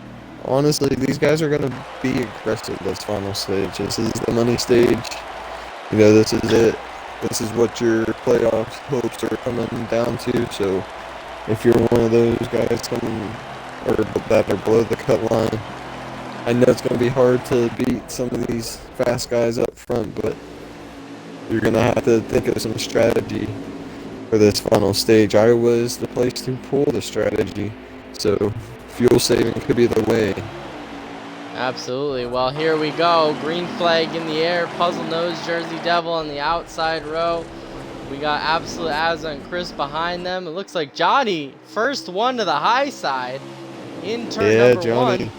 Honestly, these guys are going to be aggressive this final stage. This is the money stage. You know, this is it. This is what your playoff hopes are coming down to. So if you're one of those guys coming or that are below the cut line, I know it's going to be hard to beat some of these fast guys up front, but you're going to have to think of some strategy for this final stage. Iowa is the place to pull the strategy, so fuel saving could be the way. Absolutely. Well, here we go. Green flag in the air. Puzzle Nose, Jersey Devil on the outside row. We got Absolute Azza and Chris behind them. It looks like Johnny, first one to the high side in turn number Johnny. 1.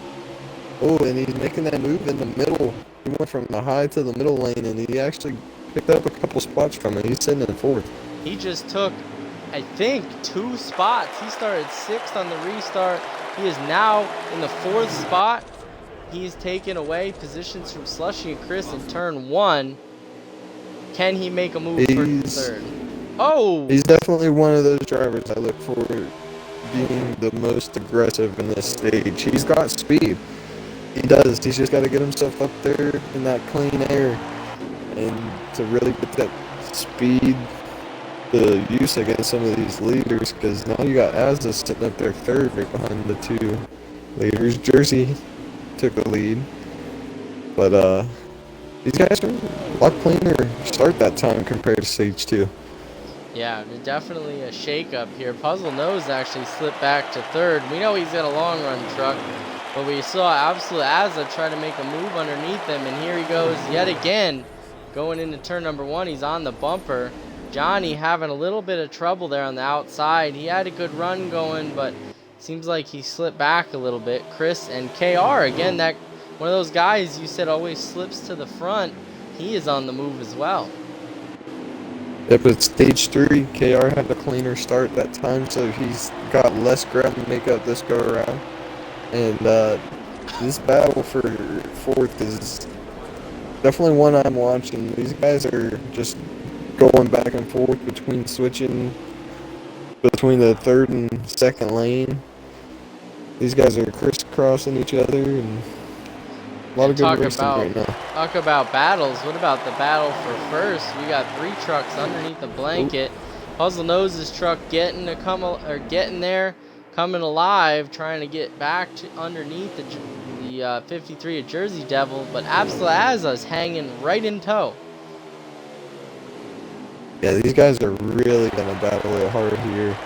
Oh, and he's making that move in the middle. He went from the high to the middle lane, and he actually picked up a couple spots from it. He's sitting in fourth. He just took, I think, 2 spots. He started 6th on the restart. He is now in the 4th spot. He's taken away positions from Slushy and Chris in turn 1. Can he make a move for third? Oh! He's definitely one of those drivers I look for being the most aggressive in this stage. He's got speed. He does. He's just got to get himself up there in that clean air and to really get that speed to use against some of these leaders, because now you got Azza sitting up there third right behind the 2 leaders. Jersey took the lead, but these guys are a lot cleaner start that time compared to stage 2. Yeah, definitely a shakeup here. Puzzle Nose actually slipped back to third. We know he's got a long run truck, but we saw Absolute Azza try to make a move underneath him, and here he goes yet again. Going into turn number 1, he's on the bumper. Johnny having a little bit of trouble there on the outside. He had a good run going, but seems like he slipped back a little bit. Chris and KR, again, that one of those guys you said always slips to the front. He is on the move as well. Yep, but stage 3, KR had a cleaner start that time, so he's got less ground to make up this go around. And this battle for 4th is definitely one I'm watching. These guys are just going back and forth between switching between the 3rd and 2nd lane. These guys are crisscrossing each other, and a lot of good racing right now. Talk about battles. What about the battle for first? We got 3 trucks underneath the blanket. Puzzle Nose's truck getting there, coming alive, trying to get back to underneath the 53 of Jersey Devil, but Absolute Azza's hanging right in tow. Yeah, these guys are really gonna battle it hard here.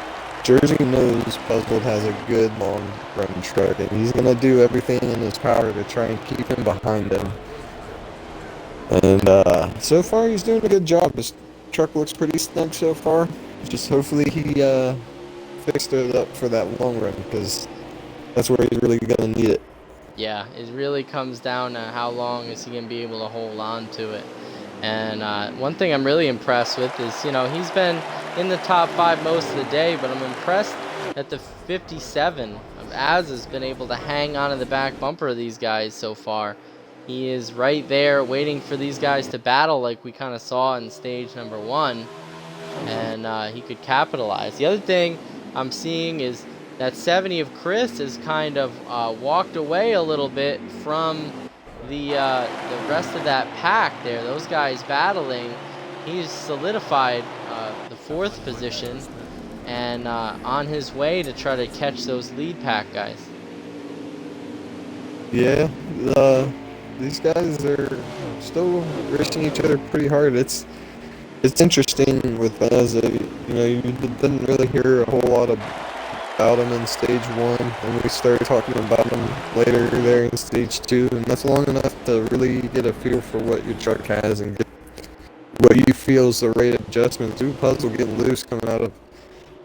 Jersey knows Puzzled has a good long run truck, and he's going to do everything in his power to try and keep him behind him. And so far he's doing a good job. His truck looks pretty snug so far. Just hopefully he fixed it up for that long run, because that's where he's really going to need it. Yeah, it really comes down to how long is he going to be able to hold on to it. And one thing I'm really impressed with is, you know, he's been in the top 5 most of the day, but I'm impressed that the 57 of Az has been able to hang on to the back bumper of these guys so far. He is right there waiting for these guys to battle like we kind of saw in stage number 1, and he could capitalize. The other thing I'm seeing is that 70 of Chris has kind of walked away a little bit from the rest of that pack there. Those guys battling. He's solidified the 4th position and on his way to try to catch those lead pack guys. Yeah, these guys are still racing each other pretty hard. It's interesting with Azza. You know, you didn't really hear a whole lot about him in stage 1, and we started talking about him later there in stage 2, and that's long enough to really get a feel for what your truck has and get what you feel is the right adjustments. Ooh, Puzzle getting loose coming out of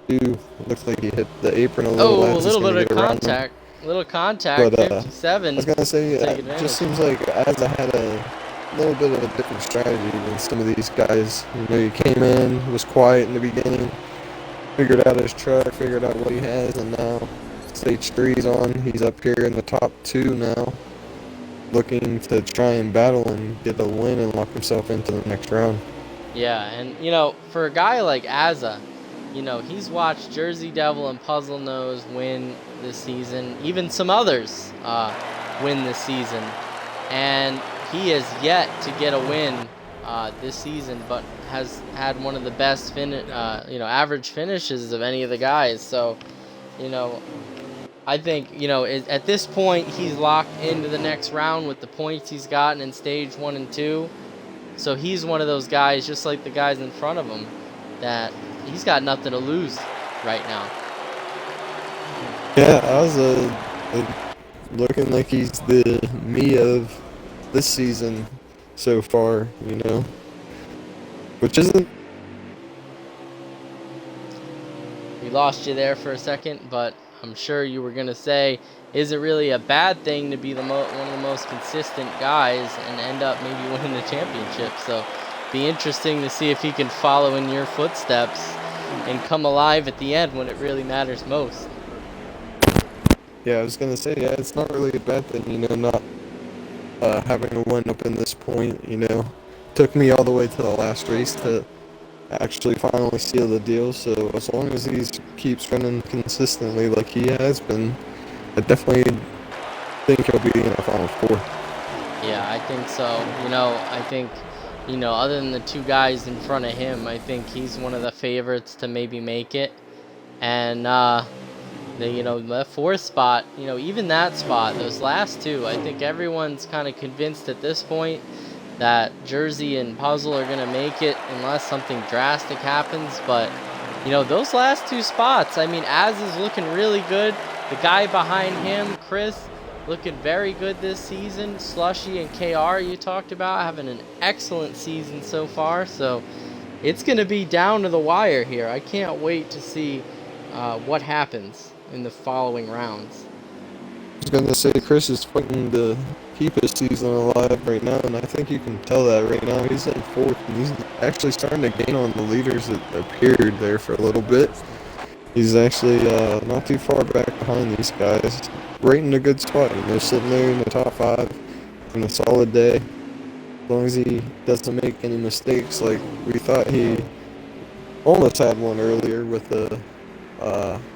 2. Looks like he hit the apron a little. Oh, a little bit of contact. Little contact. But, 57. I was gonna say, it just seems like Azza had a little bit of a different strategy than some of these guys. You know, he came in, was quiet in the beginning, figured out his truck, figured out what he has, and now stage 3's on. He's up here in the top 2 now, looking to try and battle and get a win and lock himself into the next round. Yeah, and you know, for a guy like Azza, you know, he's watched Jersey Devil and Puzzle Nose win this season, even some others win this season, and he has yet to get a win this season, but has had one of the best average finishes of any of the guys. So, you know, I think, you know, at this point he's locked into the next round with the points he's gotten in stage 1 and 2. So he's one of those guys, just like the guys in front of him, that he's got nothing to lose right now. Yeah, I was looking like he's the me of this season so far, you know, which isn't. We lost you there for a second, but I'm sure you were going to say, is it really a bad thing to be one of the most consistent guys and end up maybe winning the championship? So be interesting to see if he can follow in your footsteps and come alive at the end when it really matters most. Yeah, I was going to say, yeah, it's not really a bad thing, you know, not having to win up in this point, you know. Took me all the way to the last race to actually finally seal the deal, so as long as he keeps running consistently like he has been, I definitely think he'll be in the Final 4. Yeah, I think so. You know, I think, you know, other than the 2 guys in front of him, I think he's one of the favorites to maybe make it. And, the 4th spot, you know, even that spot, those last 2, I think everyone's kind of convinced at this point that Jersey and Puzzle are going to make it unless something drastic happens. But, those last two spots, I mean, Az is looking really good. The guy behind him, Chris, looking very good this season. Slushy and KR, you talked about, having an excellent season so far. So it's going to be down to the wire here. I can't wait to see what happens in the following rounds. I was going to say, Chris is fighting to keep his season alive right now, and I think you can tell that right now. He's in fourth, and he's actually starting to gain on the leaders that appeared there for a little bit. He's actually not too far back behind these guys. Right in a good spot, sitting there in the top 5 in a solid day. As long as he doesn't make any mistakes, like we thought he almost had one earlier with the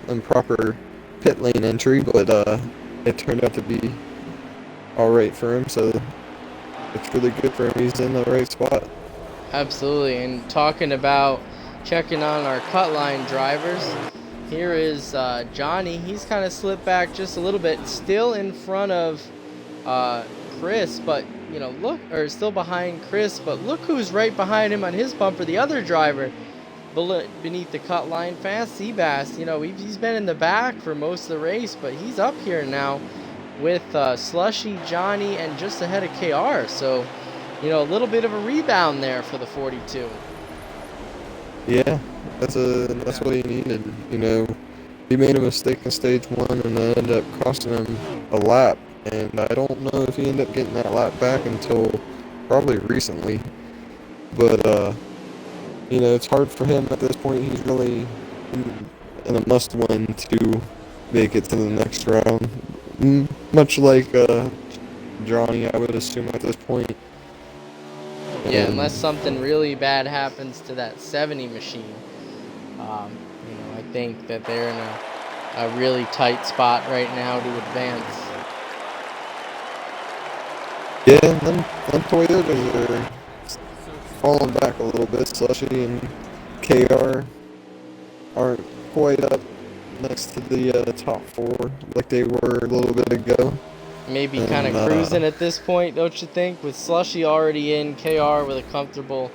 improper pit lane entry, but it turned out to be alright for him, so it's really good for him. He's in the right spot. Absolutely, and talking about checking on our cut line drivers, here is Johnny. He's kind of slipped back just a little bit, still in front of Chris, but still behind Chris, but look who's right behind him on his bumper, the other driver beneath the cut line, Fast Seabass. He's been in the back for most of the race, but he's up here now with Slushy, Johnny, and just ahead of KR. So, a little bit of a rebound there for the 42. Yeah, that's what he needed. He made a mistake in stage 1, and that ended up costing him a lap. And I don't know if he ended up getting that lap back until probably recently. But it's hard for him at this point. He's really in a must-win to make it to the next round. Much like Johnny, I would assume at this point. Yeah, unless something really bad happens to that 70 machine. I think that they're in a really tight spot right now to advance. Yeah, and then Toyotas are falling back a little bit. Slushy and KR aren't quite up next to the top 4 like they were a little bit ago. Maybe kind of cruising at this point, don't you think? With Slushy already in, KR with a comfortable,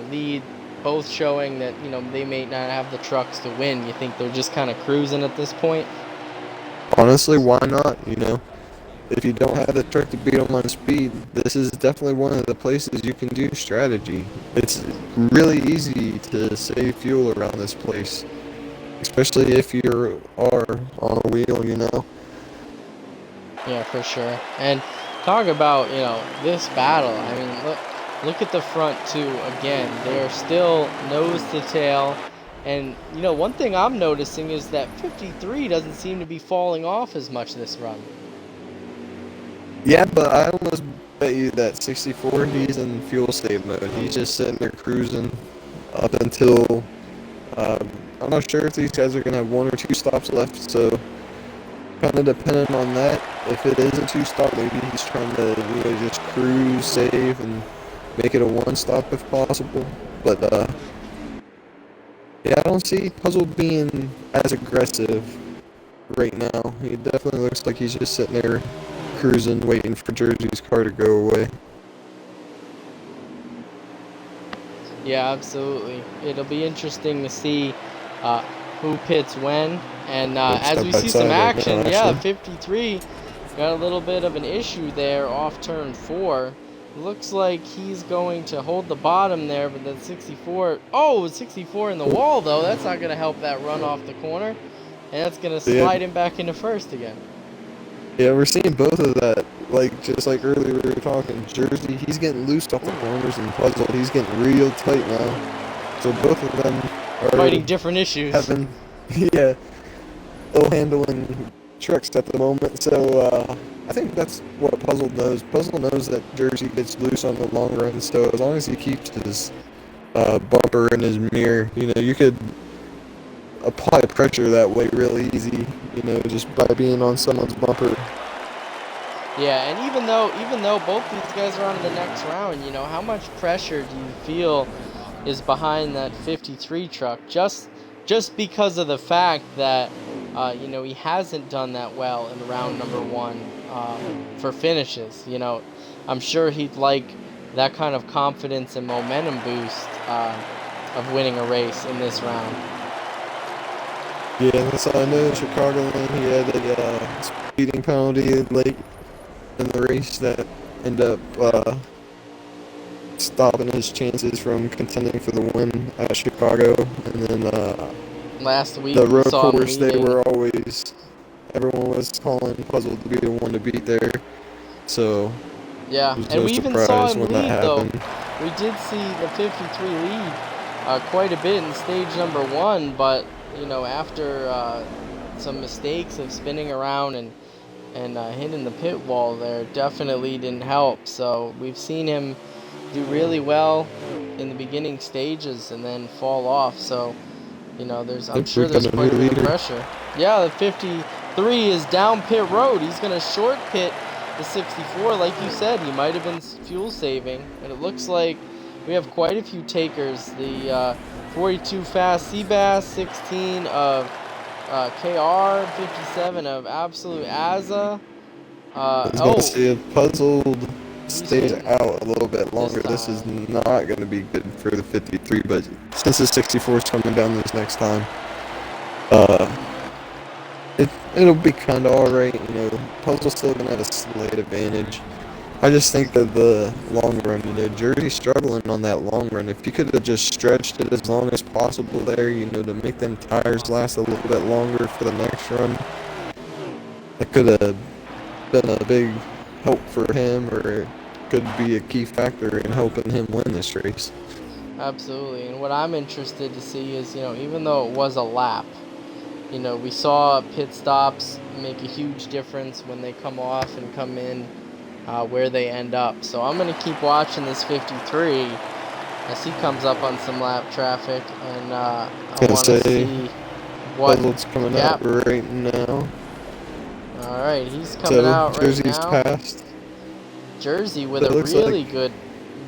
lead, both showing that, they may not have the trucks to win. You think they're just kind of cruising at this point? Honestly, why not? If you don't have the truck to beat them on speed, this is definitely one of the places you can do strategy. It's really easy to save fuel around this place, especially if you are on a wheel, Yeah, for sure. And talk about, this battle. I mean, look at the front two again. They are still nose to tail. And, one thing I'm noticing is that 53 doesn't seem to be falling off as much this run. Yeah, but I almost bet you that 64, he's in fuel save mode. He's just sitting there cruising up until, I'm not sure if these guys are going to have 1 or 2 stops left, so kind of dependent on that. If it is a 2-stop, maybe he's trying to, just cruise, save, and make it a 1-stop if possible. But, yeah, I don't see Puzzle being as aggressive right now. He definitely looks like he's just sitting there cruising, waiting for Jersey's car to go away. Yeah, absolutely. It'll be interesting to see who pits when. And as we see some action, 53 got a little bit of an issue there off turn 4. Looks like he's going to hold the bottom there, but then 64... Oh, 64 in the wall, though. That's not going to help that run off the corner. And that's going to slide him back into first again. Yeah, we're seeing both of that. Just like earlier we were talking, Jersey, he's getting loosed off the corners, and Puzzle, he's getting real tight now. So both of them are fighting different issues. Having, handling trucks at the moment. So I think that's what Puzzle knows. Puzzle knows that Jersey gets loose on the long run, so as long as he keeps his bumper and his mirror, you could apply pressure that way really easy, just by being on someone's bumper. Yeah, and even though both these guys are on to the next round, how much pressure do you feel is behind that 53 truck? Just because of the fact that he hasn't done that well in round number one for finishes. I'm sure he'd like that kind of confidence and momentum boost of winning a race in this round. Yeah, that's I know in Chicagoland he had a speeding penalty late in the race that ended up stopping his chances from contending for the win at Chicago. And then Last week the we road saw him course, they leading. were always, everyone was calling Puzzle to be the one to beat there. So Yeah, it was and no we even saw surprise him when that lead, though. happened. We did see the 53 lead quite a bit in stage number one, but, after some mistakes of spinning around and hitting the pit wall there definitely didn't help. So we've seen him do really well in the beginning stages and then fall off. So, I'm sure there's quite a bit of pressure. Yeah, the 53 is down pit road. He's going to short pit the 64. Like you said, he might have been fuel saving. And it looks like we have quite a few takers. The 42 Fast Seabass, 16 of KR, 57 of Absolute Azza. I was going to say if Puzzle stays out a little bit longer, this is not going to be good for the 53, but since the 64 is coming down this next time, it'll be kind of alright. Puzzle's still going to have a slight advantage. I just think that the long run, Jersey's struggling on that long run. If you could have just stretched it as long as possible there, to make them tires last a little bit longer for the next run, that could have been a big help for him, or could be a key factor in helping him win this race. Absolutely. And what I'm interested to see is, even though it was a lap, we saw pit stops make a huge difference when they come off and come in where they end up. So I'm going to keep watching this 53 as he comes up on some lap traffic, and I want to see what's coming out right now. Alright, he's coming out right Jersey's now. Passed. Jersey with a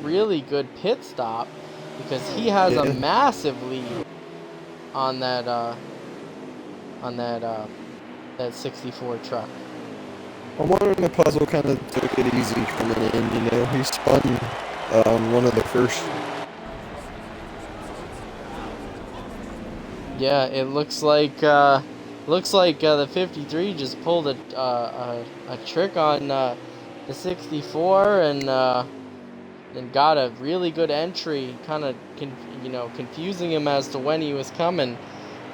really good pit stop, because he has a massive lead on that that 64 truck. I'm wondering if Puzzle kind of took it easy coming in. He spun one of the first. Yeah, it looks like the 53 just pulled a trick on the 64 and got a really good entry, kind of confusing him as to when he was coming,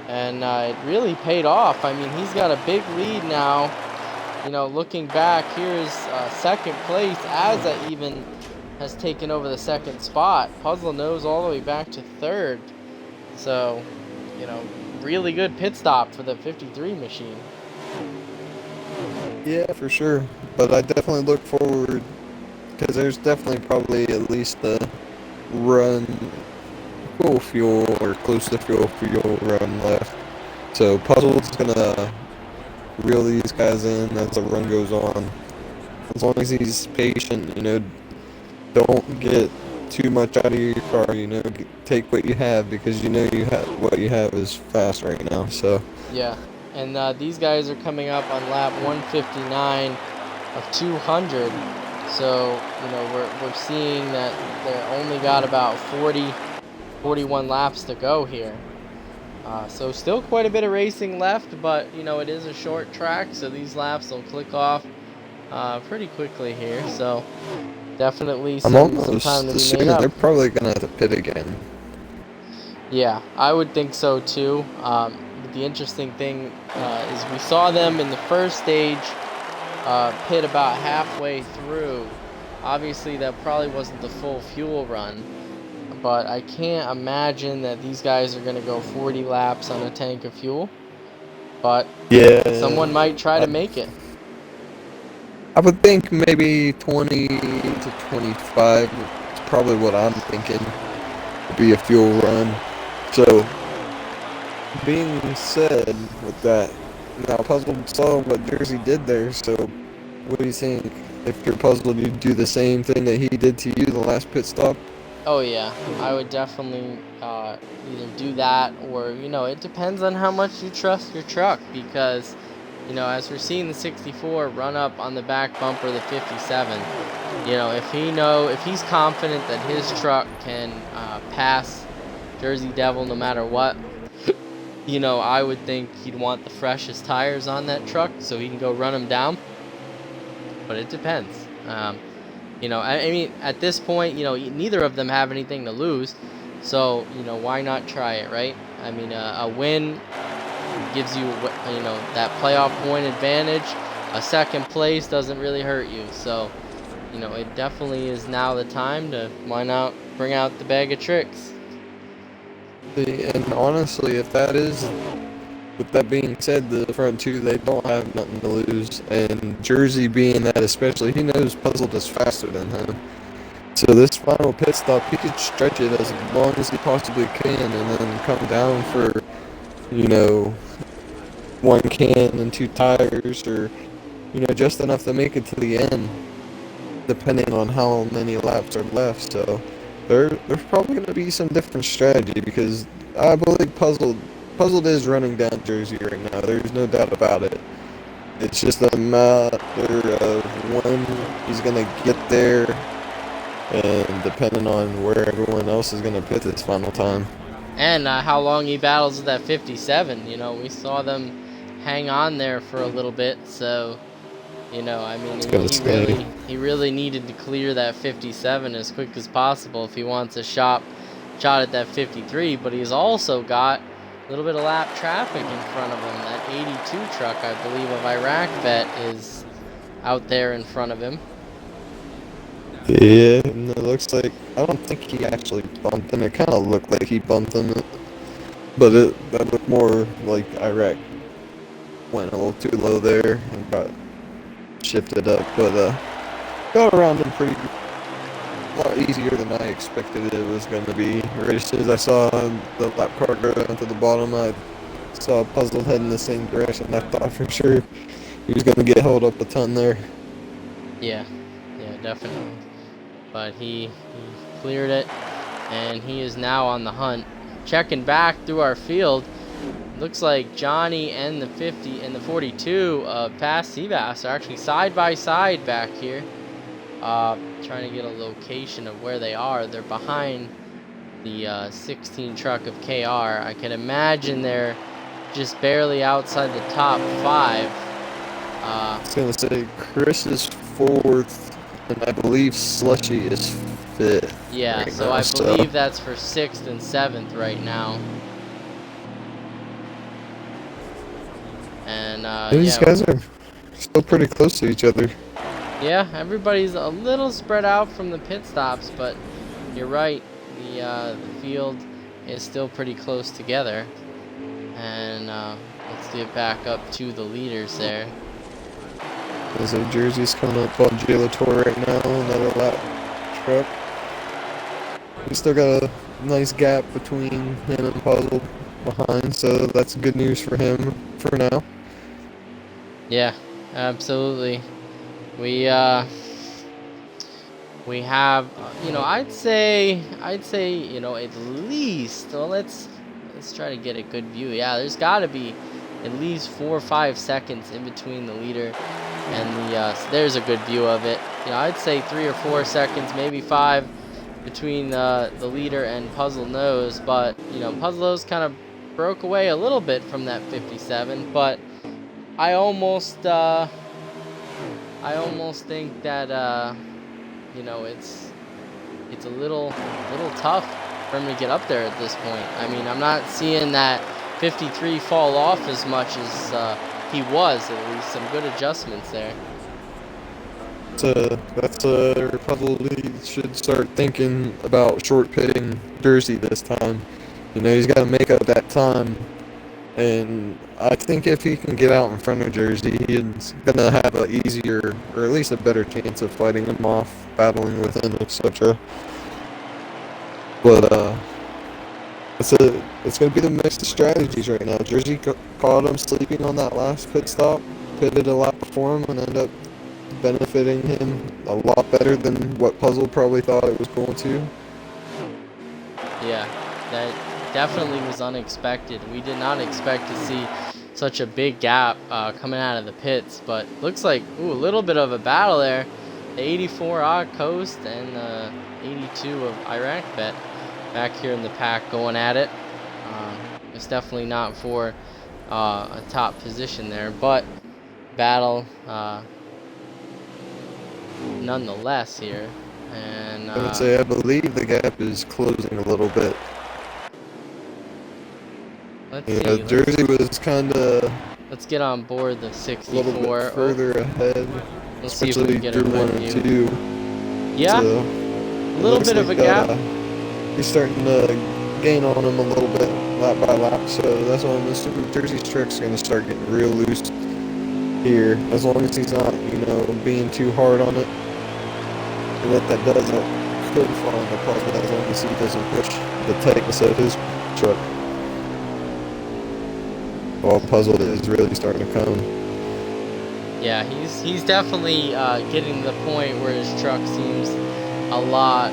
and it really paid off. I mean, he's got a big lead now. Looking back, here's second place. Azza even has taken over the second spot. Puzzle knows all the way back to third. So, really good pit stop for the 53 machine. Yeah, for sure. But I definitely look forward, because there's definitely probably at least a run fuel or close to fuel run left. So Puzzle's gonna reel these guys in as the run goes on. As long as he's patient, don't get too much out of your car, take what you have, because what you have is fast right now. So yeah, and these guys are coming up on lap 159 of 200. So we're seeing that they only got about 41 laps to go here. So still quite a bit of racing left, but it is a short track, so these laps will click off pretty quickly here. So definitely some time to be made up. They're probably gonna have to pit again. Yeah, I would think so too. The interesting thing is we saw them in the first stage pit about halfway through. Obviously, that probably wasn't the full fuel run, but I can't imagine that these guys are going to go 40 laps on a tank of fuel. But yeah, someone might try to make it. I would think maybe 20 to 25 is probably what I'm thinking would be a fuel run. So, being said with that, now Puzzle saw what Jersey did there, so what do you think? If you're Puzzled, you do the same thing that he did to you the last pit stop? Oh yeah, I would definitely either do that, or it depends on how much you trust your truck, because as we're seeing the 64 run up on the back bumper of the 57, if he's confident that his truck can pass Jersey Devil no matter what, I would think he'd want the freshest tires on that truck so he can go run them down. But it depends. I mean, at this point, neither of them have anything to lose, so why not try it, right? I mean, a win gives you that playoff point advantage. A second place doesn't really hurt you, so it definitely is now the time to why not bring out the bag of tricks. And honestly, if that is, with that being said, the front two, they don't have nothing to lose. And Jersey being that especially, he knows Puzzled is faster than him. So this final pit stop, he could stretch it as long as he possibly can and then come down for, one can and two tires, or, just enough to make it to the end, depending on how many laps are left. So there's probably going to be some different strategy, because I believe Puzzled is running down Jersey right now. There's no doubt about it. It's just a matter of when he's going to get there, and depending on where everyone else is going to pit this final time. And how long he battles with that 57. We saw them hang on there for a little bit, so I mean, he really needed to clear that 57 as quick as possible if he wants a shot at that 53. But he's also got a little bit of lap traffic in front of him. That 82 truck, I believe, of Iraq Vet is out there in front of him. Yeah, and it looks like, I don't think he actually bumped him. It kind of looked like he bumped him, but that looked more like Iraq went a little too low there and got shifted up, but got around him a lot easier than I expected it was going to be. Right as soon as I saw the lap car go down to the bottom, I saw Puzzle heading the same direction. I thought for sure he was going to get held up a ton there. Yeah, definitely. But he cleared it, and he is now on the hunt. Checking back through our field, looks like Johnny and the 50 and the 42 past CVAS are actually side by side back here. Trying to get a location of where they are. They're behind the 16 truck of KR. I can imagine they're just barely outside the top 5. I was going to say Chris is 4th, and I believe Slushy is 5th. Yeah, right so now, I believe that's for 6th and 7th right now. And these guys are still pretty close to each other. Yeah, everybody's a little spread out from the pit stops, but you're right. The field is still pretty close together. And let's get back up to the leaders there. There's a Jersey's coming up on J. Latour right now, another lap truck. We still got a nice gap between him and Puzzle behind, so that's good news for him for now. Yeah, absolutely. We have, I'd say, at least, well, let's try to get a good view. Yeah, there's got to be at least 4 or 5 seconds in between the leader and the, so there's a good view of it. I'd say 3 or 4 seconds, maybe 5 between the leader and Puzzle Nose, but, Puzzle Nose kind of broke away a little bit from that 57, but I almost think that it's a little tough for him to get up there at this point. I mean, I'm not seeing that 53 fall off as much as he was. At least some good adjustments there. That's probably should start thinking about short pitting Jersey this time. He's got to make up that time. And I think if he can get out in front of Jersey, he's going to have an easier, or at least a better chance of fighting him off, battling with him, etc. But it's going to be the mix of strategies right now. Jersey caught him sleeping on that last pit stop, pitted a lap before him, and ended up benefiting him a lot better than what Puzzle probably thought it was going to. Yeah, that definitely was unexpected. We did not expect to see such a big gap coming out of the pits, but looks like a little bit of a battle there. The 84 odd Coast and the 82 of Iraq Bet back here in the pack going at it. It's definitely not for a top position there, but battle nonetheless here. And I would say I believe the gap is closing a little bit. let's Yeah, see. Jersey was kind of Let's get on board the a 64. little bit further ahead, Let's see if we especially can get a through good 1 and view. 2. Yeah, So a little bit of a gap. He's starting to gain on him a little bit, lap by lap. So that's why I'm assuming Jersey's truck's going to start getting real loose here, as long as he's not, being too hard on it. And if that does, it could fall into puzzle as long as he doesn't push the tightness of his truck. Well, puzzle is really starting to come. Yeah, he's definitely getting to the point where his truck seems a lot,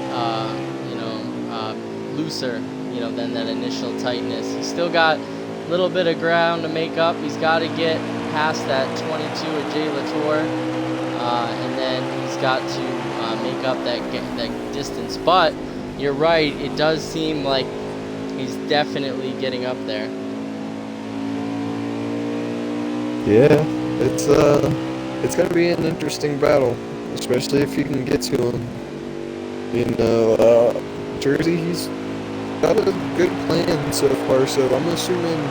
looser, than that initial tightness. He's still got a little bit of ground to make up. He's got to get past that 22 of Jay Latour, and then he's got to make up that distance. But you're right, it does seem like he's definitely getting up there. Yeah, it's gonna be an interesting battle, especially if you can get to him. Jersey, he's got a good plan so far, so I'm assuming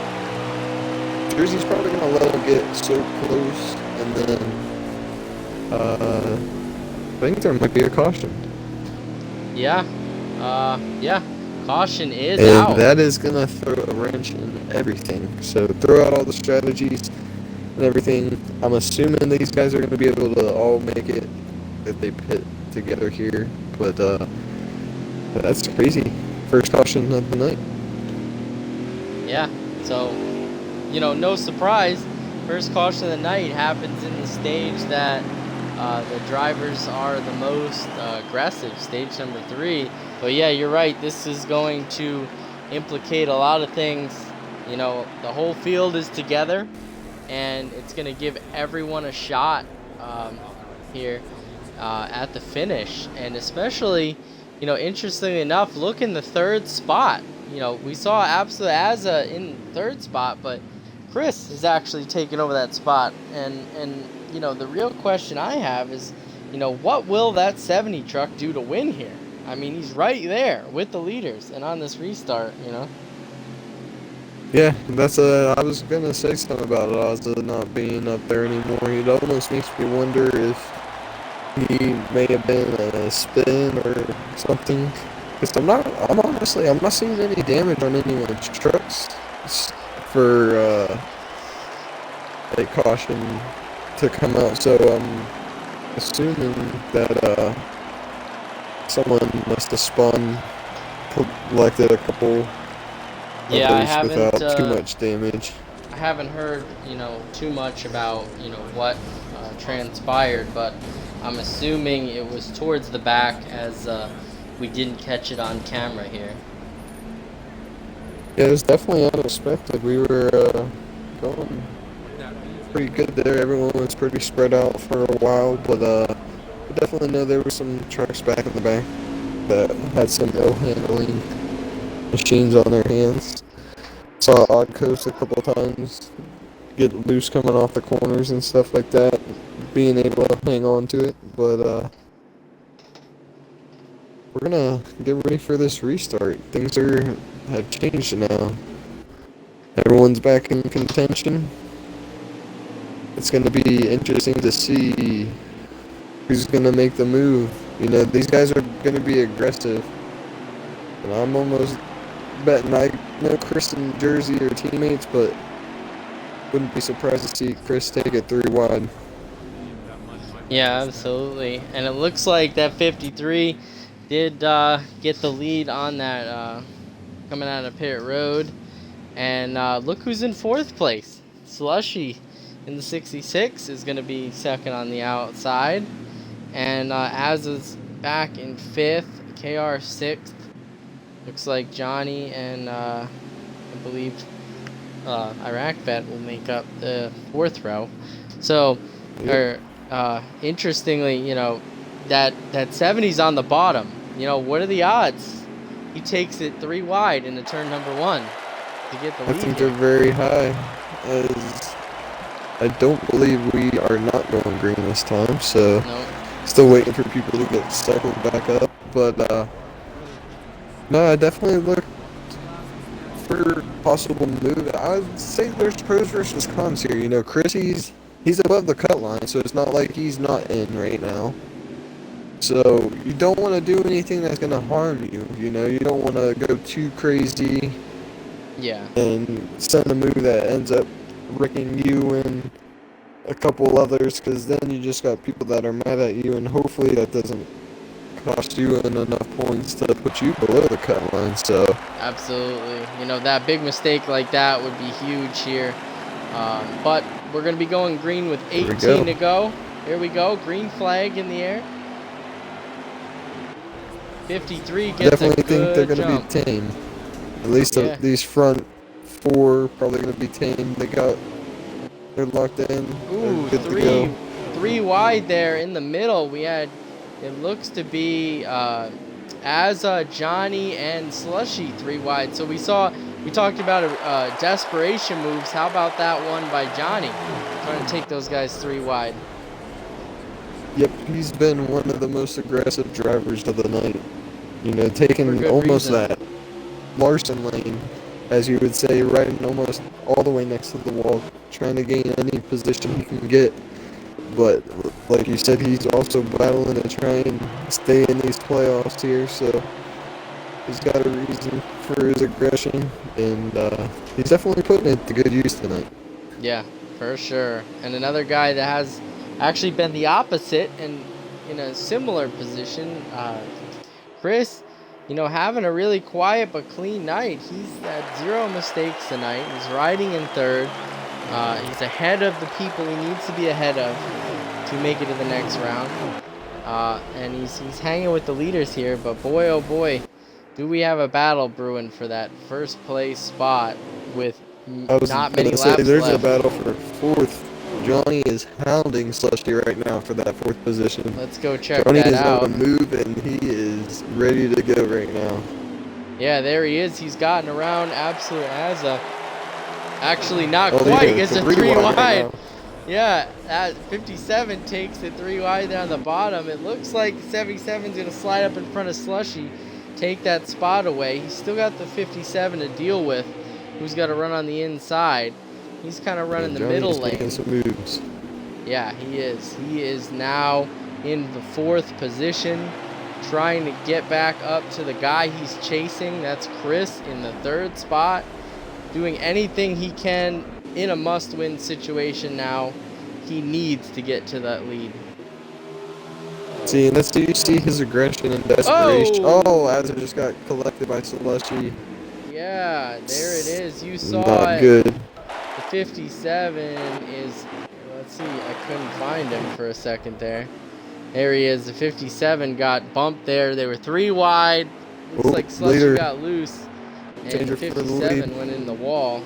Jersey's probably gonna let him get so close, and then I think there might be a caution. Yeah, caution is And out. that is gonna throw a wrench in everything. So throw out all the strategies and everything. I'm assuming these guys are gonna be able to all make it if they pit together here, but that's crazy. First caution of the night. Yeah, so, no surprise, first caution of the night happens in the stage that the drivers are the most aggressive, stage number 3. But yeah, you're right, this is going to implicate a lot of things. The whole field is together, and it's going to give everyone a shot here at the finish. And especially, interestingly enough, look in the third spot. We saw Absolute Azza in third spot, but Chris is actually taking over that spot. And the real question I have is, what will that 70 truck do to win here? I mean, he's right there with the leaders and on this restart, Yeah, that's I was gonna say something about Azza not being up there anymore. It almost makes me wonder if he may have been a spin or something. Because I'm not seeing any damage on anyone's trucks for a caution to come out. So I'm assuming that someone must have spun, collected a couple of those without too much damage. I haven't heard, too much about, what transpired, but I'm assuming it was towards the back as we didn't catch it on camera here. Yeah, it was definitely unexpected. We were going pretty good there. Everyone was pretty spread out for a while, but I definitely know there were some trucks back in the back that had some ill handling machines on their hands. Saw Odd Coast a couple times get loose coming off the corners and stuff like that, being able to hang on to it, but we're gonna get ready for this restart. Things have changed now. Everyone's back in contention. It's gonna be interesting to see who's gonna make the move. These guys are gonna be aggressive, and I'm almost betting I know Chris and Jersey are teammates, but wouldn't be surprised to see Chris take it 3 wide. Yeah, absolutely. And it looks like that 53 did get the lead on that coming out of pit road. And look who's in 4th place. Slushy in the 66 is going to be second on the outside. And Azza's back in 5th, KR 6th. Looks like Johnny and I believe Iraq Vet will make up the fourth row. So, Yep. interestingly, that 70's on the bottom. What are the odds? He takes it 3 wide into turn number 1 to get the I lead think here. they're very high, as I don't believe we are not going green this time, so No. still waiting for people to get cycled back up. But no, I definitely look for possible move. I'd say there's pros versus cons here. Chris, he's above the cut line, so it's not like he's not in right now. So you don't want to do anything that's gonna harm you. You don't want to go too crazy Yeah. and send a move that ends up wrecking you and a couple others, because then you just got people that are mad at you, and hopefully that doesn't cost you enough points to put you below the cut line. So Absolutely. That big mistake like that would be huge here. But we're going to be going green with 18 to go. Here we go. Green flag in the air. 53 gets definitely a good think they're going jump. to be tame. At least these front 4 probably going to be tame. They're locked in. Ooh, They're good to go. 3 wide there in the middle. We had, it looks to be Azza, Johnny, and Slushy 3 wide. So we talked about desperation moves. How about that one by Johnny? Trying to take those guys 3 wide. Yep, he's been one of the most aggressive drivers of the night. Taking almost that Larson lane, as you would say, riding almost all the way next to the wall, trying to gain any position he can get. But like you said, he's also battling to try and stay in these playoffs here, so he's got a reason for his aggression, and he's definitely putting it to good use tonight. Yeah, for sure. And another guy that has actually been the opposite and in a similar position, Chris, having a really quiet but clean night. He's had 0 mistakes tonight. He's riding in 3rd. He's ahead of the people he needs to be ahead of to make it to the next round. And he's hanging with the leaders here, but boy, oh boy, do we have a battle brewing for that first place spot with not many laps left. There's a battle for 4th. Johnny is hounding Slushy right now for that 4th position. Let's go check Johnny that is out. on the move, and he is ready to go right now. Yeah, there he is. He's gotten around Absolute Azza. Actually, not quite. It's a 3 wide. Right, yeah, that 57 takes it 3 wide down the bottom. It looks like 77's going to slide up in front of Slushy, take that spot away. He's still got the 57 to deal with, who's got to run on the inside. He's kind of running the middle lane. Making some moves. Yeah, he is. He is now in the 4th position, trying to get back up to the guy he's chasing. That's Chris in the 3rd spot, doing anything he can in a must-win situation now. He needs to get to that lead. See, and do you see his aggression and desperation? Oh, Azza just got collected by Slushy. Yeah, there it is. You saw Not it. good. The 57 is, let's see, I couldn't find him for a second there. There he is. The 57 got bumped there. They were 3 wide. Looks like Slushy got loose. And the 57 went in the wall.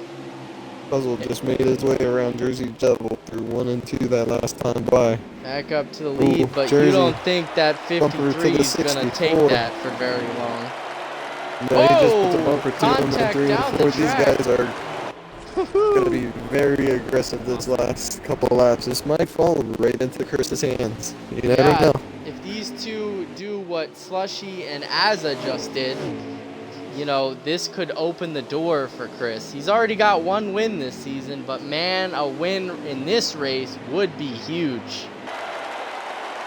Puzzle just made his way around Jersey Devil through 1 and 2 that last time by. Back up to the lead, but Jersey, you don't think that 53 is going to take that for very long. No, he just put the bumper 2 and 3 and 4. These guys are going to be very aggressive this last couple of laps. This might fall right into Chris's hands. You never know. If these two do what Slushy and Azza just did, this could open the door for Chris. He's already got 1 win this season, but man, a win in this race would be huge.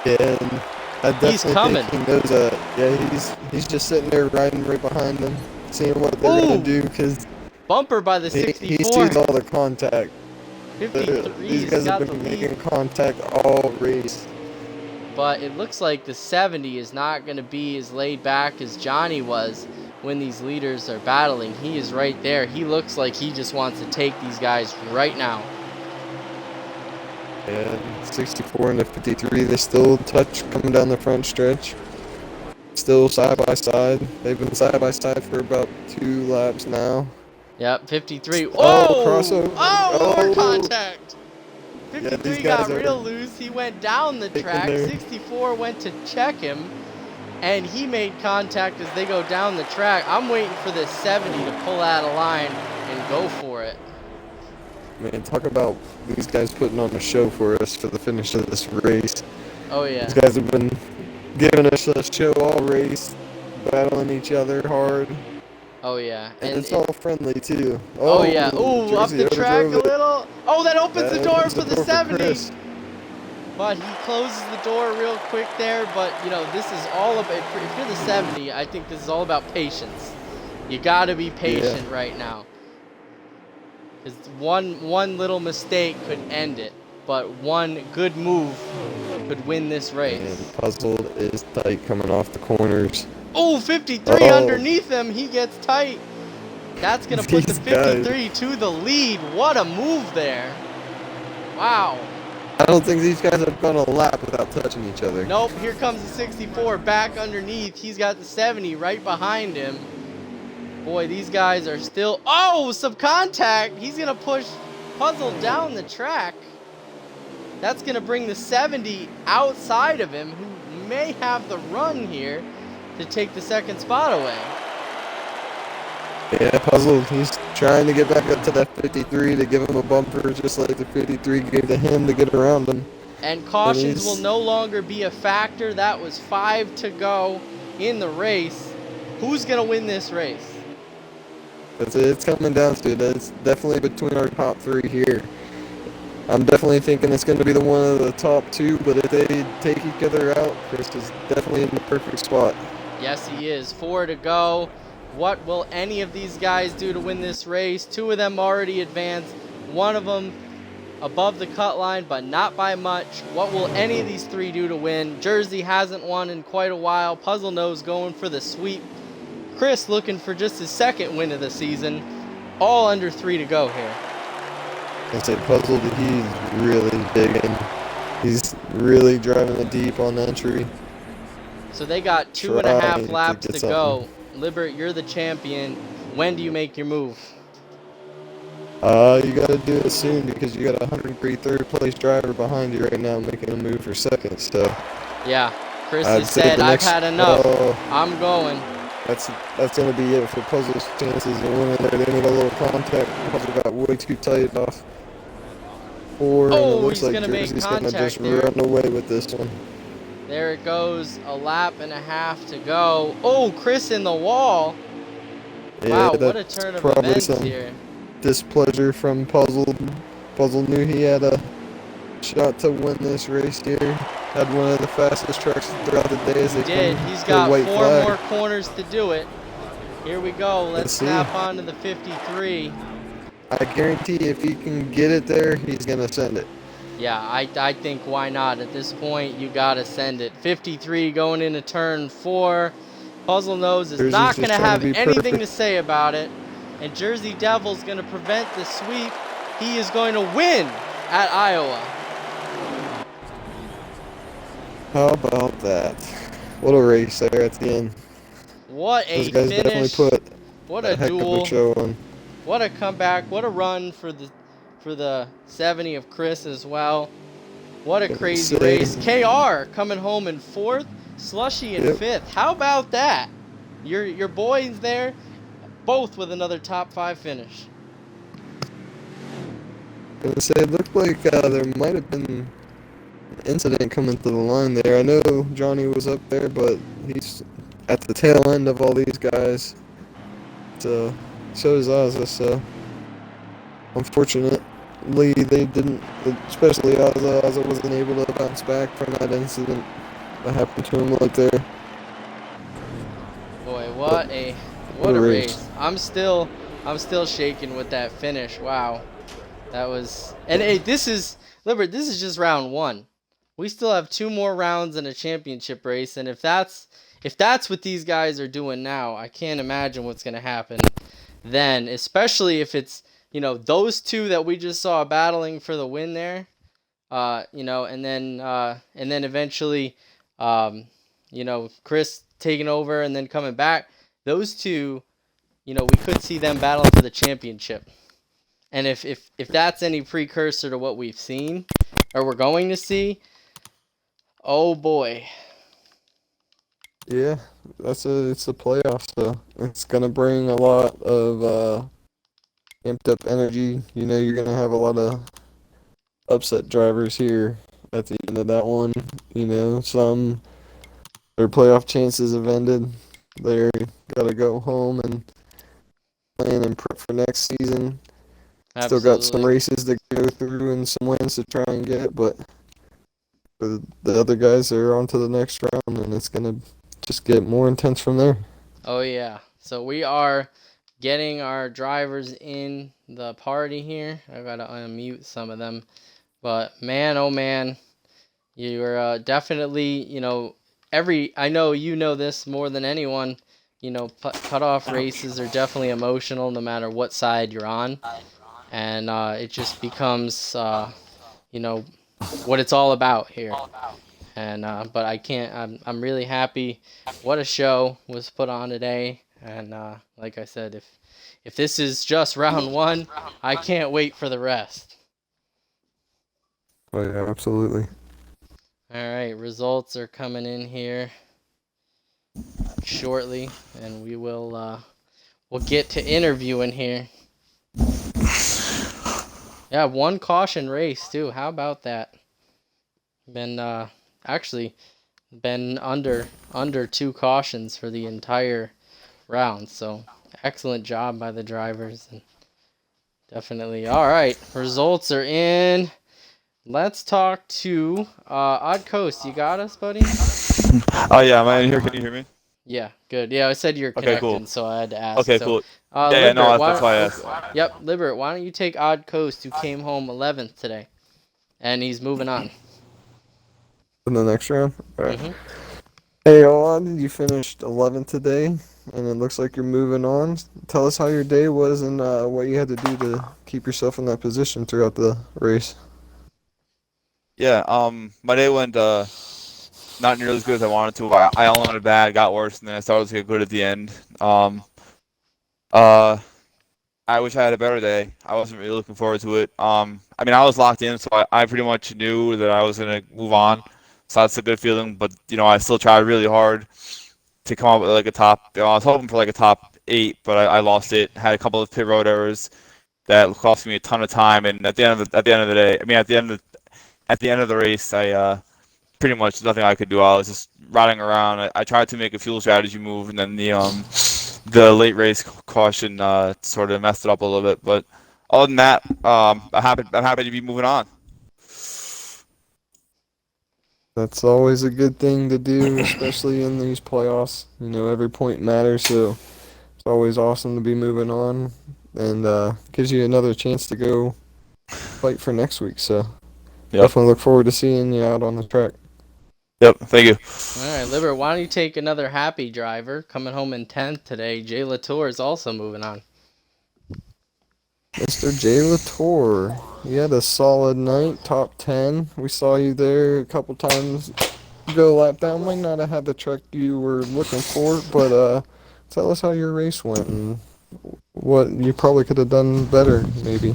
Yeah, and I definitely think he knows. He's just sitting there riding right behind them, seeing what they're going to do, because bumper by the 64. He sees all the contact. 53. These guys have been making contact all race. But it looks like the 70 is not going to be as laid back as Johnny was when these leaders are battling. He is right there. He looks like he just wants to take these guys right now. Yeah, 64 and the 53, they still touch coming down the front stretch. still side by side. They've been side by side for about 2 laps now. Yep, 53. Oh, Whoa! crossover. Oh, more Oh, contact! yeah, these 53 guys got are real loose. He went down the taking track. their. 64 went to check him, and he made contact as they go down the track. I'm waiting for this 70 to pull out of line and go for it. Man, talk about these guys putting on a show for us for the finish of this race. Oh, yeah. These guys have been giving us a show all race, battling each other hard, Oh, yeah. and And it's all friendly too. oh, yeah. Ooh, up Jersey the track a overdrove it. little. Oh, that opens the That door opens for the door 70. Chris. But he closes the door real quick there. But, you know, this is all about, if you're the 70, I think this is all about patience. You got to be patient right now. Because one little mistake could end it. But one good move could win this race. And Puzzled is tight coming off the corners. Oh, 53 underneath him. He gets tight. That's going to put the These guys. 53 to the lead. What a move there. Wow. I don't think these guys have gone a lap without touching each other. Nope, here comes the 64 back underneath. He's got the 70 right behind him. Boy, these guys are still... Oh, some contact. He's going to push Puzzle down the track. That's going to bring the 70 outside of him, who may have the run here to take the second spot away. Yeah, Puzzled. He's trying to get back up to that 53 to give him a bumper, just like the 53 gave to him to get around him. And cautions will no longer be a factor. That was 5 to go in the race. Who's going to win this race? It's coming down to it. It's definitely between our top 3 here. I'm definitely thinking it's going to be the one of the top 2, but if they take each other out, Chris is definitely in the perfect spot. Yes, he is. 4 to go. What will any of these guys do to win this race? 2 of them already advanced. One of them above the cut line, but not by much. What will any of these 3 do to win? Jersey hasn't won in quite a while. Puzzle Nose going for the sweep. Chris looking for just his second win of the season. All under 3 to go here. I say Puzzled, he's really digging. He's really driving it deep on entry. So they got 2.5 laps to go. Libert, you're the champion. When do you make your move? You got to do it soon because you got a 103 third place driver behind you right now making a move for second. So yeah, Chris has said, I've had enough. I'm going. That's going to be it for Puzzle's chances of winning there. They need a little contact. Puzzle got way too tight off 4, and it looks like Jersey's going to just run away with this one. There it goes, a lap and a half to go. Oh, Chris in the wall. Yeah, wow, what a turn of events here. Displeasure from Puzzle. Puzzle knew he had a shot to win this race here. Had one of the fastest trucks throughout the day as they did. He's got 4 more corners to do it. Here we go. Let's snap onto the 53. I guarantee if he can get it there, he's going to send it. Yeah, I think why not? At this point, you got to send it. 53 going into turn 4. Puzzle Nose is not going to have anything to say about it. And Jersey Devil's going to prevent the sweep. He is going to win at Iowa. How about that? What a race there at the end. What a Those guys finish. Definitely put what a heck duel. Of a show on. What a comeback. What a run for the 70 of Chris as well. What a crazy race. KR coming home in 4th, Slushy in 5th. How about that? Your boys there, both with another top 5 finish. I was gonna say, it looked like there might have been an incident coming to the line there. I know Johnny was up there, but he's at the tail end of all these guys. So is Ozza, so unfortunately they didn't, especially Ozza. Ozza wasn't able to bounce back from that incident that happened to him right there. Boy, what a race. I'm still shaking with that finish. Wow. That was, and hey, this is Libert, this is just round 1. We still have 2 more rounds in a championship race, and if that's what these guys are doing now, I can't imagine what's going to happen then, especially if it's, you know, those 2 that we just saw battling for the win there, you know, and then eventually, you know, Chris taking over and then coming back. Those two, we could see them battling for the championship. And if that's any precursor to what we've seen or we're going to see, oh boy. Yeah, it's the playoffs, so it's gonna bring a lot of amped up energy. You're gonna have a lot of upset drivers here at the end of that one. Some their playoff chances have ended. They're gotta go home and plan and prep for next season. Still got some Absolutely. races to go through and some wins to try and get, but for the other guys, they're on to the next round, and it's gonna just get more intense from there. Oh yeah. So we are getting our drivers in the party here. I gotta unmute some of them. But man, oh man, you're definitely, I know you know this more than anyone. Cutoff races are definitely emotional no matter what side you're on. And it just becomes, what it's all about here. And but I can't. I'm really happy. What a show was put on today. And like I said, if this is just round one, I can't wait for the rest. Oh yeah, absolutely. All right, results are coming in here shortly, and we'll get to interviewing here. Yeah, one caution race too. How about that? Been actually been under two cautions for the entire round. So excellent job by the drivers, and definitely all right. Results are in. Let's talk to Odd Coast. You got us, buddy? Oh yeah, am I in here? Can you hear me? Yeah, good. Yeah, I said you're Okay, connected, cool. so I had to ask. Okay, So, cool. Yeah, no, Libert, that's why I asked. Yep, Libert, why don't you take Odd Coast, who came home 11th today, and he's moving on. In the next round. All right. Mhm. Hey, Owen, you finished 11th today, and it looks like you're moving on. Tell us how your day was and what you had to do to keep yourself in that position throughout the race. Yeah, my day went not nearly as good as I wanted to. I only went bad, got worse, and then I started to get good at the end. Uh, I wish I had a better day. I wasn't really looking forward to it. I mean, I was locked in, so I pretty much knew that I was gonna move on. So that's a good feeling. But I still tried really hard to come up with like a top. I was hoping for like a top 8, but I lost it. Had a couple of pit road errors that cost me a ton of time. And at the end of the day, I mean, at the end of the race, I pretty much nothing I could do. I was just riding around. I tried to make a fuel strategy move, and then the late race caution sort of messed it up a little bit. But other than that, I'm happy to be moving on. That's always a good thing to do, especially in these playoffs. Every point matters, so it's always awesome to be moving on, and gives you another chance to go fight for next week. So Yep. definitely look forward to seeing you out on the track. Yep. Thank you. All right, Libert, why don't you take another happy driver coming home in 10th today? Jay Latour is also moving on. Mr. Jay Latour, you had a solid night, top 10. We saw you there a couple times go lap down. Might not have had the truck you were looking for, but tell us how your race went and what you probably could have done better, maybe.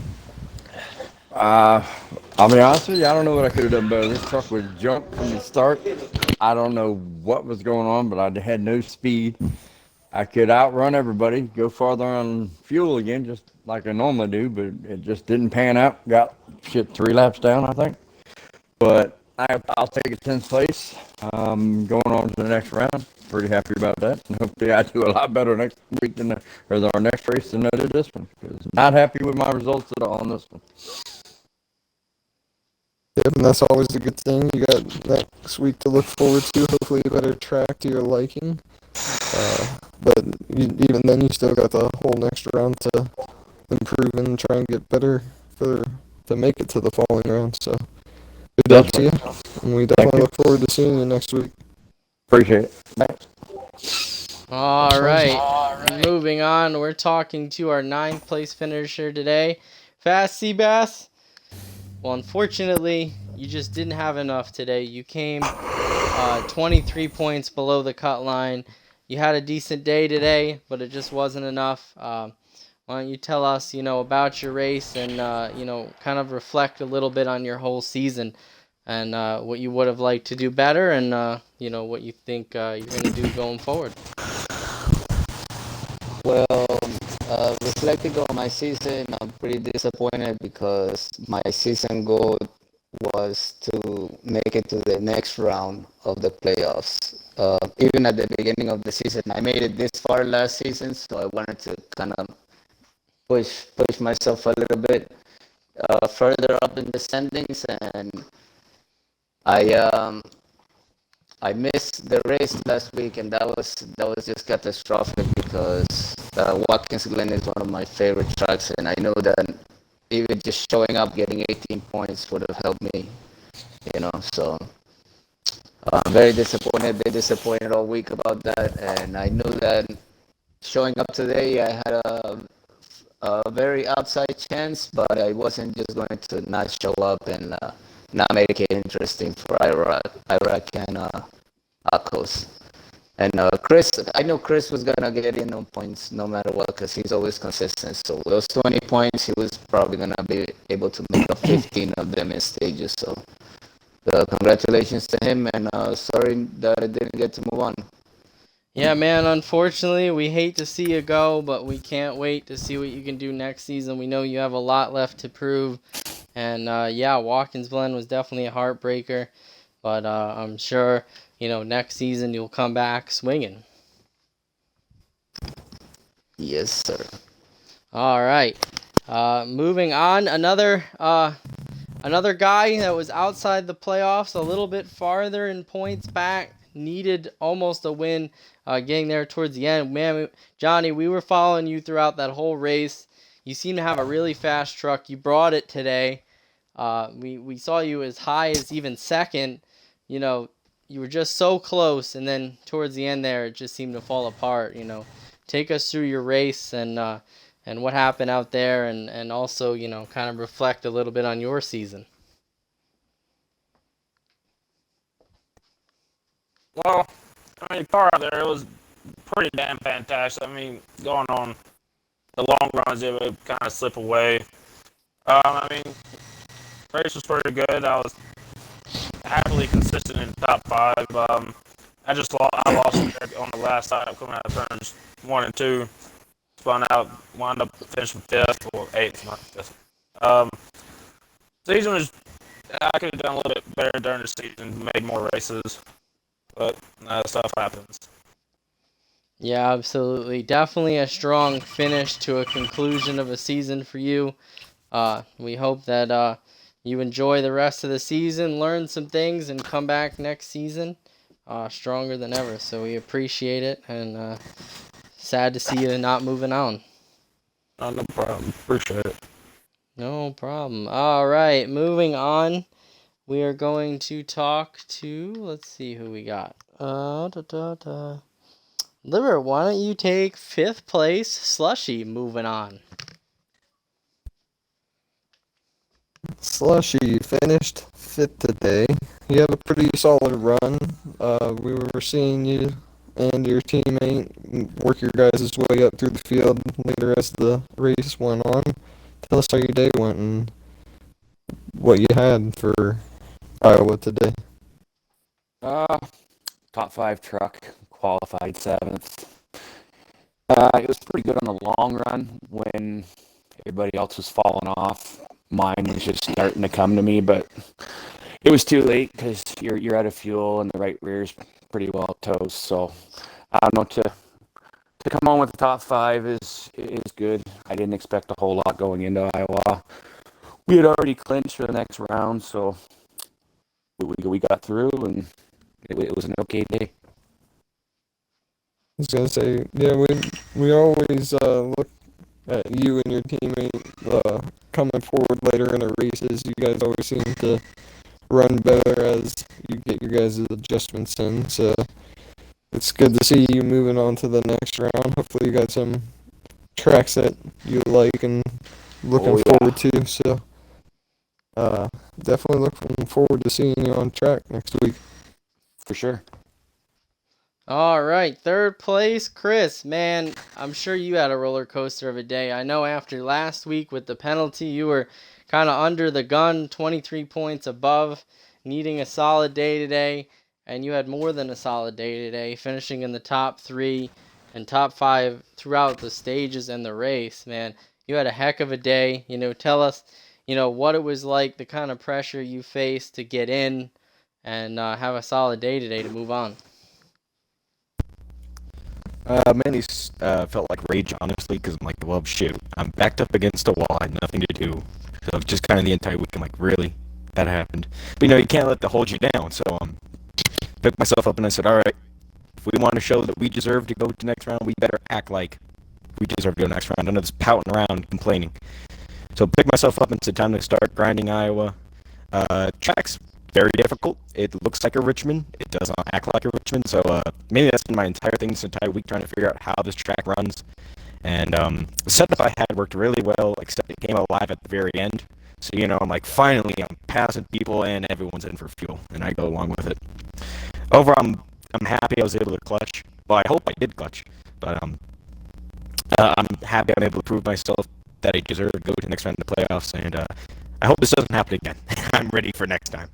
I'll be honest with you, I don't know what I could have done better. This truck was junk from the start. I don't know what was going on, but I had no speed. I could outrun everybody, go farther on fuel again, just like I normally do, but it just didn't pan out. Got 3 laps down, I think. But I'll take a 10th place. Going on to the next round. Pretty happy about that. And hopefully I do a lot better next week or our next race than I did this one. Not happy with my results at all on this one. Yep, and that's always a good thing. You got next week to look forward to. Hopefully a better track to your liking. But even then, you still got the whole next round to improve and try and get better to make it to the following round. So good luck to you, and we definitely look forward to seeing you next week. Appreciate it. Thanks. All right. Moving on, we're talking to our 9th place finisher today, Fast Seabass. Well, unfortunately, you just didn't have enough today. You came 23 points below the cut line. You had a decent day today, but it just wasn't enough. Why don't you tell us, about your race and, kind of reflect a little bit on your whole season and what you would have liked to do better and, what you think you're going to do going forward. Well, reflecting on my season, I'm pretty disappointed because my season goal was to make it to the next round of the playoffs. Even at the beginning of the season, I made it this far last season, so I wanted to kind of push myself a little bit further up in the standings, and I missed the race last week, and that was just catastrophic because Watkins Glen is one of my favorite tracks, and I know that even just showing up, getting 18 points would have helped me, So I'm very disappointed. Been disappointed all week about that, and I knew that showing up today, I had a very outside chance, but I wasn't just going to not show up and not make it interesting for Iraq and Akos. And Chris, I know Chris was gonna get in on points no matter what because he's always consistent. So those 20 points, he was probably gonna be able to make up 15 of them in stages. So congratulations to him, and sorry that I didn't get to move on. Yeah, man, unfortunately, we hate to see you go, but we can't wait to see what you can do next season. We know you have a lot left to prove. And, Watkins Glen was definitely a heartbreaker. But I'm sure, next season you'll come back swinging. Yes, sir. All right. Moving on, another guy that was outside the playoffs, a little bit farther in points back, needed almost a win, getting there towards the end. Man, Johnny, we were following you throughout that whole race. You seem to have a really fast truck. You brought it today. We saw you as high as even second. You were just so close, and then towards the end there, it just seemed to fall apart. Take us through your race and what happened out there, and also kind of reflect a little bit on your season. Well, the car out there, it was pretty damn fantastic. Going on the long runs, it would kind of slip away. Race was pretty good. I was happily consistent in the top 5. I lost on the last side coming out of turns 1 and 2. Spun out, wound up finishing 5th or 8th. Not 5th. Season was, I could have done a little bit better during the season, made more races, but stuff happens. Yeah, absolutely. Definitely a strong finish to a conclusion of a season for you. We hope that you enjoy the rest of the season, learn some things, and come back next season stronger than ever. So we appreciate it, and sad to see you not moving on. No problem. Appreciate it. No problem. All right, moving on. We are going to talk to, let's see who we got. Liver, why don't you take 5th place Slushy moving on? Slushy finished 5th today. You have a pretty solid run. We were seeing you and your teammate work your guys' way up through the field later as the race went on. Tell us how your day went and what you had for Iowa today. Top 5 truck, qualified 7th. It was pretty good on the long run when everybody else was falling off. Mine was just starting to come to me, but it was too late because you're out of fuel and the right rear's pretty well toast. So I don't know, to come on with the top 5 is good. I didn't expect a whole lot going into Iowa. We had already clinched for the next round, so we got through, and it was an okay day. I was gonna say, yeah, we always look at you and your teammate coming forward later in the races. You guys always seem to run better as you get your guys' adjustments in. So it's good to see you moving on to the next round. Hopefully you got some tracks that you like and looking forward to. So definitely looking forward to seeing you on track next week. For sure. All right, third place, Chris. Man, I'm sure you had a roller coaster of a day. I know after last week with the penalty, you were kind of under the gun, 23 points above, needing a solid day today, and you had more than a solid day today, finishing in the top 3 and top 5 throughout the stages and the race. Man, you had a heck of a day. Tell us, what it was like, the kind of pressure you faced to get in and have a solid day today to move on. Mainly felt like rage, honestly, because I'm like, well, shoot, I'm backed up against a wall, I had nothing to do. So just kind of the entire week, I'm like, really? That happened. But you can't let that hold you down. So picked myself up and I said, all right, if we want to show that we deserve to go to the next round, we better act like we deserve to go to the next round. None of this pouting around, complaining. So picked myself up and said, time to start grinding Iowa. Track's very difficult. It looks like a Richmond. It does not act like a Richmond. So maybe that's been my entire thing this entire week, trying to figure out how this track runs. And the setup I had worked really well, except it came alive at the very end. So, I'm like, finally, I'm passing people and everyone's in for fuel, and I go along with it. Overall, I'm happy I was able to clutch. Well, I hope I did clutch, but I'm happy I'm able to prove myself that I deserve to go to the next round of the playoffs, and I hope this doesn't happen again. I'm ready for next time.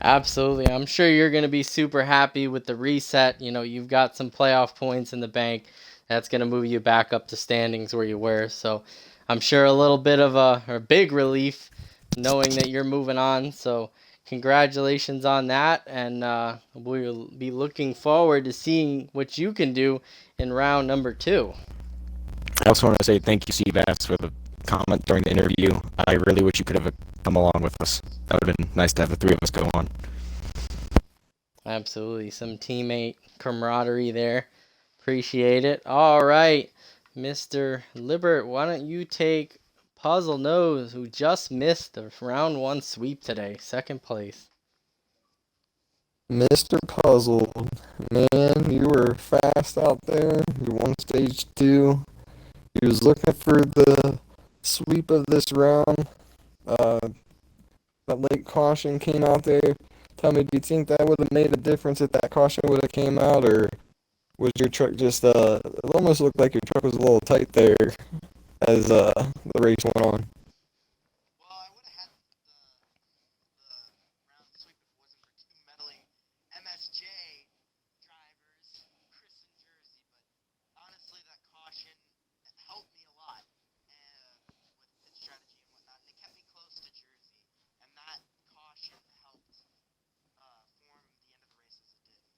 Absolutely. I'm sure you're going to be super happy with the reset. You've got some playoff points in the bank. That's going to move you back up to standings where you were. So I'm sure a little bit of a big relief knowing that you're moving on. So congratulations on that. And we'll be looking forward to seeing what you can do in round number 2. I also want to say thank you, Seabass, for the comment during the interview. I really wish you could have come along with us. That would have been nice to have the three of us go on. Absolutely. Some teammate camaraderie there. Appreciate it. All right, Mr. Libert, why don't you take Puzzle Nose, who just missed the round 1 sweep today, second place. Mr. Puzzle, man, you were fast out there. You won stage 2. He was looking for the sweep of this round. That late caution came out there. Tell me, do you think that would have made a difference if that caution would have came out, or was your truck just, it almost looked like your truck was a little tight there as the race went on? Well, I would have had the round sweep if it wasn't for two meddling MSJ drivers, Chris and Jersey, but honestly, that caution helped me a lot with pit strategy and whatnot, and it kept me close to Jersey, and that caution helped form the end of the race as it did.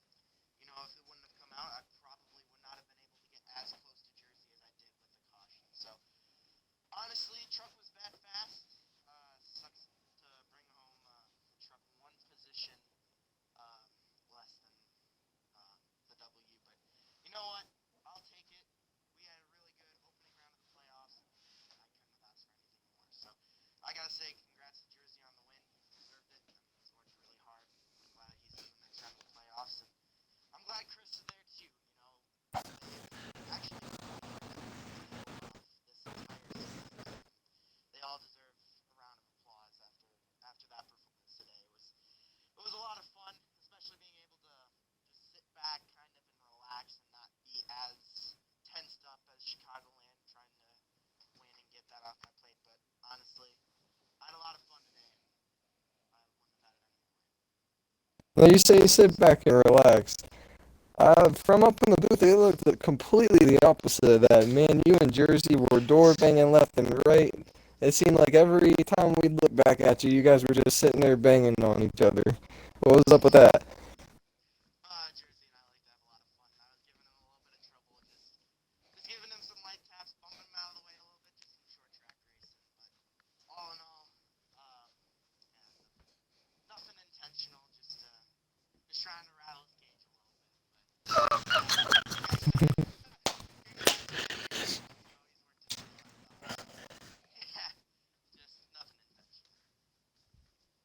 If it wouldn't have come out, I probably would not have been able to get as close to Jersey as I did with the caution. So, honestly, truck was bad fast. Sucks to bring home truck one position less than the W, but you know what? I'll take it. We had a really good opening round of the playoffs, and I couldn't have asked for anything more. So, I gotta say, congrats to Jersey on the win. He deserved it. He's worked really hard. I'm glad he's in the next round of the playoffs, and I'm glad Chris is there too. Actually, this entire season, they all deserve a round of applause after that performance today. It was a lot of fun, especially being able to just sit back kind of and relax and not be as tensed up as Chicagoland trying to win and get that off my plate. But honestly, I had a lot of fun today, and I wouldn't have had it anymore. Now you say sit back and relax. From up in the booth, it looked completely the opposite of that. Man, you and Jersey were door banging left and right. It seemed like every time we'd look back at you, you guys were just sitting there banging on each other. What was up with that? Jersey and I like to have a lot of fun. I was giving him a little bit of trouble, just giving him some light taps, bumping him out of the way a little bit, just some short track racing. But all in all, nothing intentional, just trying to rattle his cage a little bit.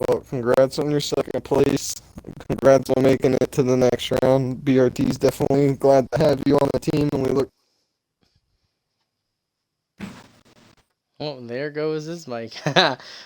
Well, congrats on your second place. Congrats on making it to the next round. BRT's definitely glad to have you on the team, and we look. Oh, there goes his mic.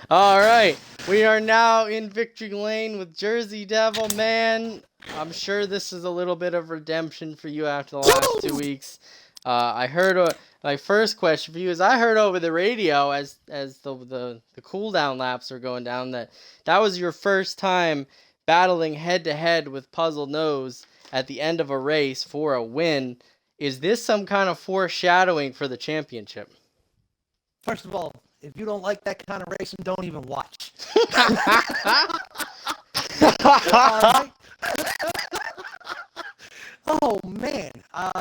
All right, we are now in victory lane with Jersey Devil. Man, I'm sure this is a little bit of redemption for you after the last 2 weeks. I heard my first question for you is I heard over the radio as the cooldown laps are going down that was your first time battling head to head with Puzzle Nose at the end of a race for a win. Is this some kind of foreshadowing for the championship? First of all, if you don't like that kind of racing, don't even watch. Oh, man.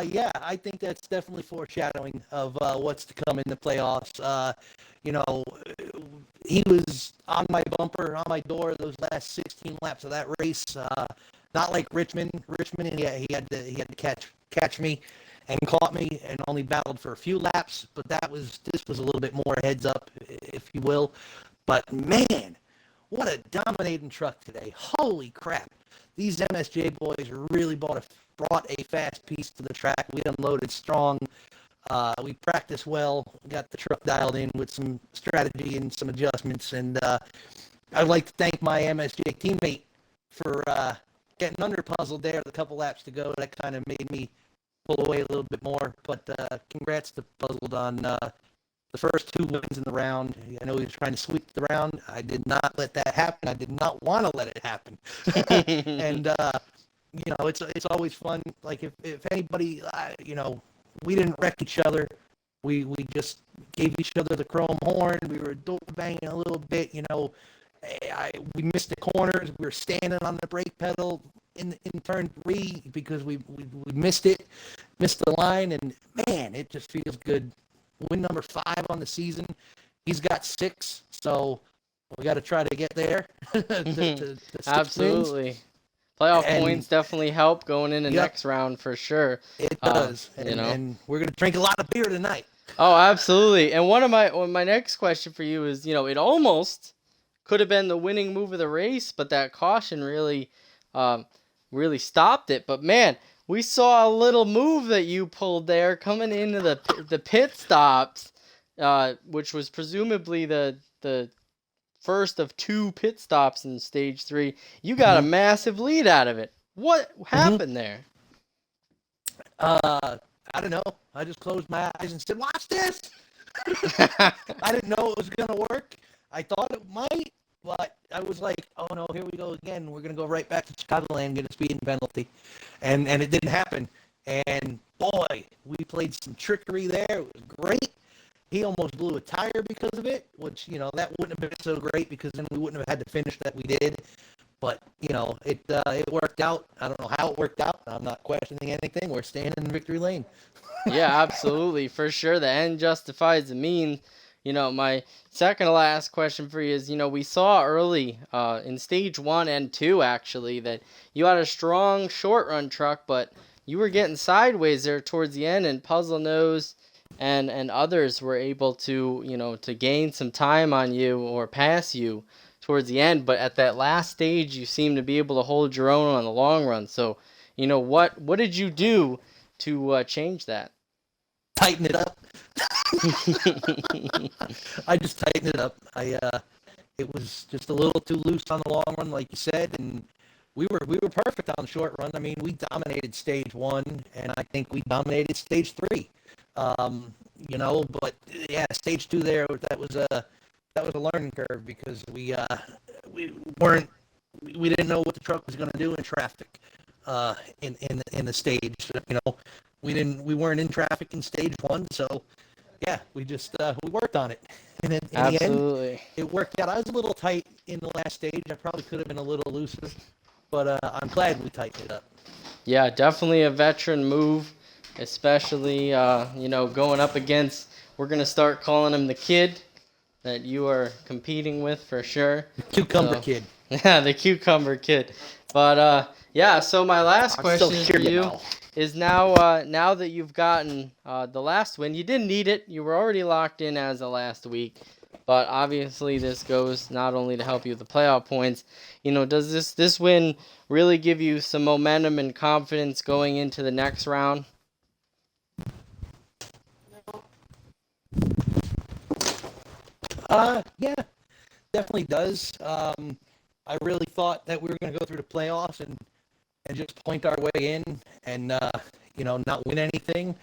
Yeah, I think that's definitely foreshadowing of what's to come in the playoffs. You know, he was on my bumper, on my door those last 16 laps of that race. Not like Richmond. Richmond, yeah, he had to catch me and caught me and only battled for a few laps, but this was a little bit more heads up, if you will. But man, what a dominating truck today. Holy crap. These MSJ boys really brought a fast piece to the track. We unloaded strong. We practiced well, got the truck dialed in with some strategy and some adjustments. And I'd like to thank my MSJ teammate for getting under puzzled there with a couple laps to go. That kind of made me pull away a little bit more, but congrats to Puzzled on the first 2 wins in the round. I know he was trying to sweep the round. I did not let that happen. I did not want to let it happen. And you know, it's always fun. Like if anybody, you know, we didn't wreck each other. We just gave each other the chrome horn. We were banging a little bit. You know, we missed the corners. We were standing on the brake pedal in turn 3 because we missed the line, and man, it just feels good. Win number 5 on the season. He's got 6, so we got to try to get there. to Absolutely. Wins. Playoff points definitely help going into next round for sure. It does. And we're going to drink a lot of beer tonight. Oh, absolutely. And one of my next question for you is, you know, it almost could have been the winning move of the race, but that caution really stopped it. But man, we saw a little move that you pulled there coming into the pit stops, which was presumably the first of 2 pit stops in stage 3. You got a massive lead out of it. What happened there? I don't know. I just closed my eyes and said, "Watch this." I didn't know it was gonna work. I thought it might, but I was like, "Oh no, here we go again. We're gonna go right back to Chicagoland and get a speeding penalty," and it didn't happen. And boy, we played some trickery there. It was great. He almost blew a tire because of it, which, you know, that wouldn't have been so great because then we wouldn't have had the finish that we did. But, you know, it worked out. I don't know how it worked out. I'm not questioning anything. We're staying in victory lane. Yeah, absolutely. For sure. The end justifies the means. You know, my second to last question for you is, you know, we saw early in stage 1 and 2, actually, that you had a strong short run truck, but you were getting sideways there towards the end, and Puzzle Nose and others were able to, you know, to gain some time on you or pass you towards the end. But at that last stage, you seem to be able to hold your own on the long run. So, you know, what did you do to change that? Tighten it up. I just tightened it up. It was just a little too loose on the long run, like you said, and we were perfect on the short run. I mean, we dominated stage 1, and I think we dominated stage 3. You know, but yeah, stage 2 there, that was a learning curve because we didn't know what the truck was going to do in traffic in the stage. You know, we weren't in traffic in stage 1, so yeah, we just we worked on it, and in the end, it worked out. I was a little tight in the last stage. I probably could have been a little looser, but I'm glad we tightened it up. Yeah, definitely a veteran move, especially you know, going up against, we're gonna start calling him the kid that you are competing with for sure. The Cucumber Kid. Yeah, the Cucumber Kid. But yeah, so my last question for you is now that you've gotten the last win, you didn't need it. You were already locked in as of last week. But obviously this goes not only to help you with the playoff points. You know, does this win really give you some momentum and confidence going into the next round? Yeah, definitely does. I really thought that we were going to go through the playoffs and just point our way in and, not win anything.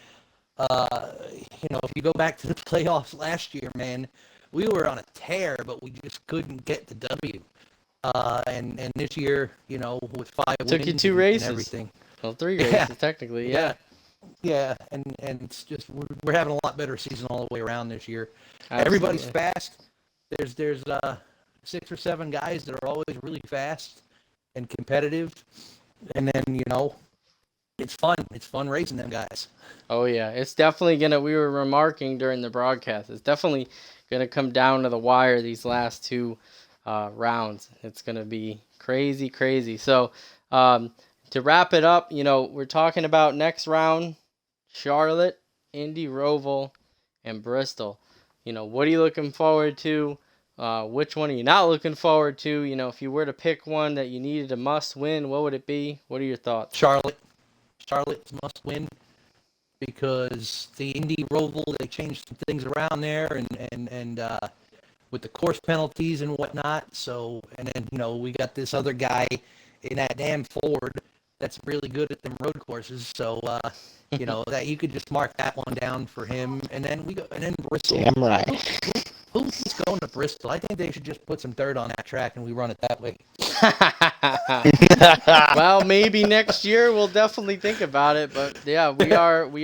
If you go back to the playoffs last year, man, we were on a tear, but we just couldn't get the W. And this year, with 5 Took you wins 2 and races. everything. Well, 3 Yeah. races technically. Yeah. Yeah, and it's just we're having a lot better season all the way around this year. Everybody's Absolutely. fast. There's 6 or 7 guys that are always really fast and competitive, and then it's fun. It's fun racing them guys. Oh yeah, it's definitely gonna. We were remarking during the broadcast. It's definitely gonna come down to the wire these last 2 rounds. It's gonna be crazy, crazy. So to wrap it up, we're talking about next round: Charlotte, Indy, Roval, and Bristol. What are you looking forward to? Which one are you not looking forward to? If you were to pick one that you needed a must win, what would it be? What are your thoughts? Charlotte's must win because the Indy Roval, they changed some things around there and with the course penalties and whatnot. So, and then, we got this other guy in that damn Ford that's really good at them road courses. So, that you could just mark that one down for him. And then Bristol. Damn right. Who's going to Bristol? I think they should just put some dirt on that track and we run it that way. Well, maybe next year we'll definitely think about it. But yeah, we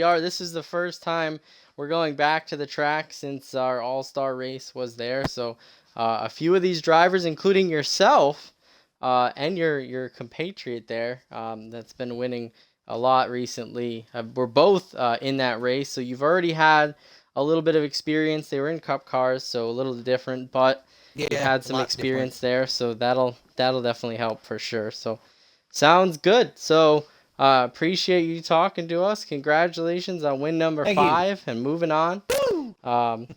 are. This is the first time we're going back to the track since our All-Star race was there. So a few of these drivers, including yourself and your compatriot there, that's been winning a lot recently, we're both in that race. So you've already had a little bit of experience. They were in Cup cars, so a little different, but you had some experience there, so that'll definitely help for sure. So sounds good. So appreciate you talking to us. Congratulations on win number 5 and moving on. To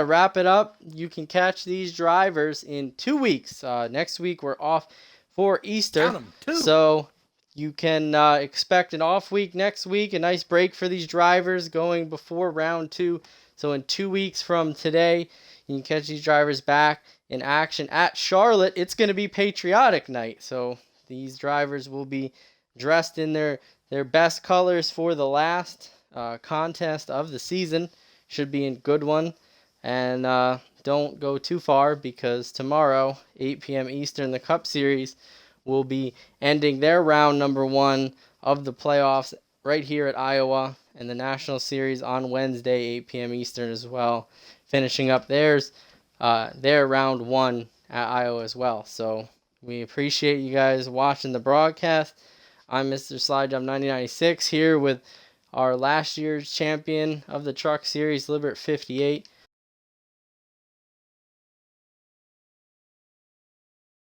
wrap it up, you can catch these drivers in 2 weeks. Next week we're off for Easter. Count 'em, 2. So you can expect an off week next week, a nice break for these drivers going before round 2. So in 2 weeks from today, you can catch these drivers back in action at Charlotte. It's going to be patriotic night. So these drivers will be dressed in their best colors for the last contest of the season. Should be a good one. And don't go too far because tomorrow, 8 p.m. Eastern, the Cup Series will be ending their round number 1 of the playoffs right here at Iowa, and the National Series on Wednesday, 8 p.m. Eastern as well, finishing up their round 1 at Iowa as well. So we appreciate you guys watching the broadcast. I'm Mr. Slide Jump 9096 here with our last year's champion of the Truck Series, Libert 58.